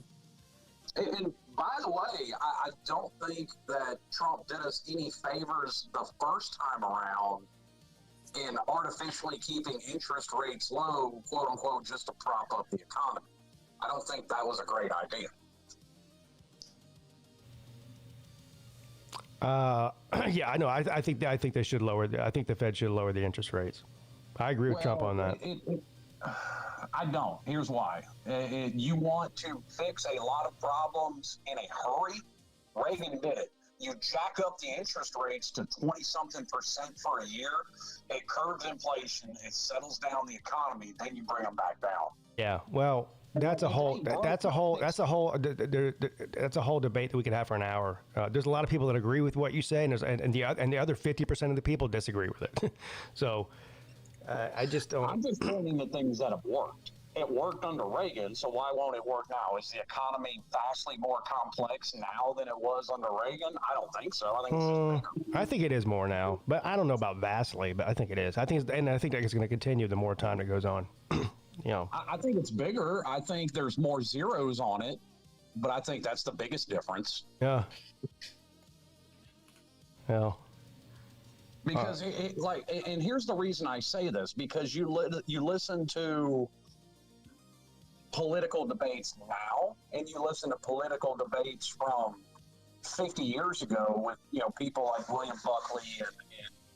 And by the way, I don't think that Trump did us any favors the first time around in artificially keeping interest rates low, quote unquote, just to prop up the economy. I don't think that was a great idea. Yeah, I know. I think they should lower. I think the Fed should lower the interest rates. I agree with Trump on that. I don't. Here's why. You want to fix a lot of problems in a hurry. Reagan did it. You jack up the interest rates to 20-something% for a year. It curbs inflation. It settles down the economy. Then you bring them back down. Yeah. Well, that's a whole debate that we could have for an hour. There's a lot of people that agree with what you say, and the other 50% of the people disagree with it. So I just don't. I'm just pointing at things that have worked. It worked under Reagan, so why won't it work now? Is the economy vastly more complex now than it was under Reagan? I don't think so. I think it's just bigger. I think it is more now, but I don't know about vastly. But I think it is. I think that it's going to continue the more time that goes on. You know, I think it's bigger. I think there's more zeros on it, but I think that's the biggest difference. Yeah. Yeah. Because and here's the reason I say this, because you listen to political debates now, and you listen to political debates from 50 years ago with, people like William Buckley and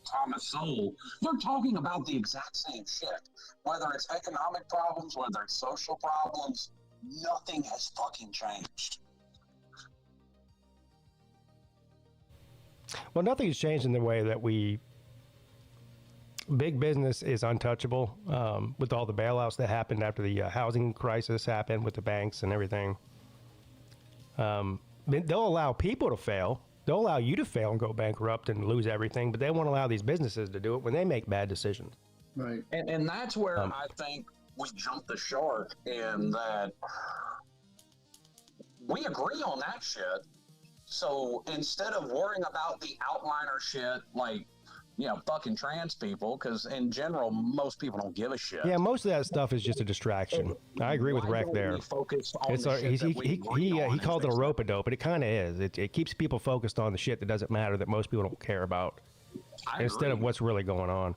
Thomas Sowell, they're talking about the exact same shit. Whether it's economic problems, whether it's social problems, nothing has fucking changed. Well, nothing's changed in the way that big business is untouchable with all the bailouts that happened after the housing crisis happened with the banks and everything. They'll allow people to fail. They'll allow you to fail and go bankrupt and lose everything, but they won't allow these businesses to do it when they make bad decisions. Right. And that's where I think we jumped the shark in that we agree on that shit. So instead of worrying about the outliner shit, like, fucking trans people, because in general, most people don't give a shit. Yeah, most of that stuff is just a distraction. I agree with Rec there. He called it a rope-a-dope, but it kind of is. It keeps people focused on the shit that doesn't matter, that most people don't care about, instead of what's really going on.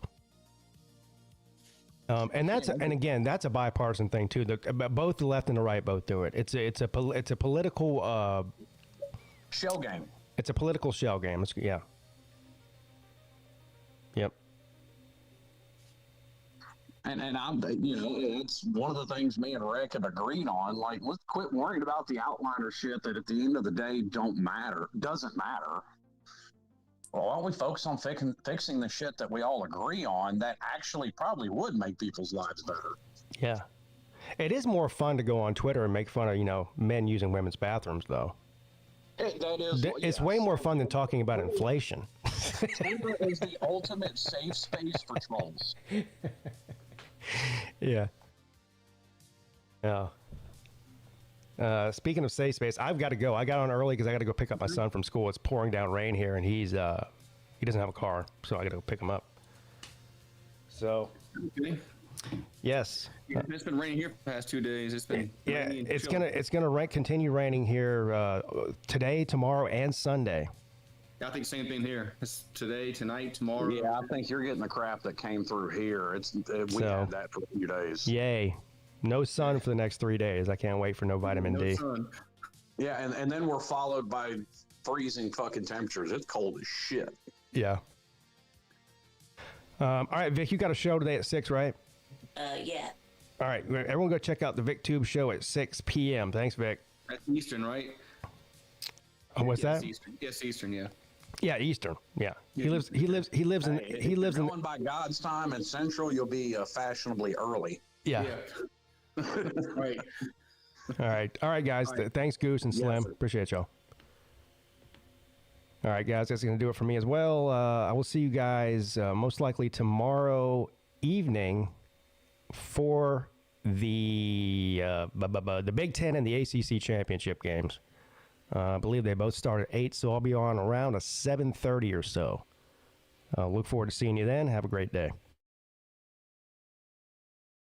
And again, that's a bipartisan thing too. Both the left and the right both do it. It's a political shell game. It's a political shell game. Yeah. Yep. And I'm, it's one of the things me and Rick have agreed on. Like, let's quit worrying about the outliner shit that at the end of the day doesn't matter. Well, why don't we focus on fixing the shit that we all agree on that actually probably would make people's lives better? Yeah. It is more fun to go on Twitter and make fun of, men using women's bathrooms, though. It's way more fun than talking about inflation. Twitter is the ultimate safe space for trolls. Yeah. Speaking of safe space, I've got to go. I got on early because I got to go pick up my son from school. It's pouring down rain here, and he doesn't have a car, so I got to go pick him up. So, yes. It's been raining here for the past 2 days. It's been it's gonna continue raining here today, tomorrow, and Sunday. I think same thing here. It's today, tonight, tomorrow. Yeah, I think you're getting the crap that came through here. We had that for a few days. Yay. No sun for the next 3 days. I can't wait for no vitamin D. Sun. Yeah, and then we're followed by freezing fucking temperatures. It's cold as shit. Yeah. All right, Vic, you got a show today at 6, right? Yeah. All right, everyone go check out the VicTube show at 6 p.m. Thanks, Vic. That's Eastern, right? What's that? Eastern. Yes, Eastern, yeah. Yeah, Eastern. Yeah. He lives Going by God's time in Central, you'll be fashionably early. Yeah. Right. All right, guys. Thanks, Goose and Slim. Appreciate y'all. All right, guys. That's going to do it for me as well. I will see you guys most likely tomorrow evening for the Big Ten and the ACC championship games. I believe they both start at 8, so I'll be on around 7:30 or so. Look forward to seeing you then. Have a great day.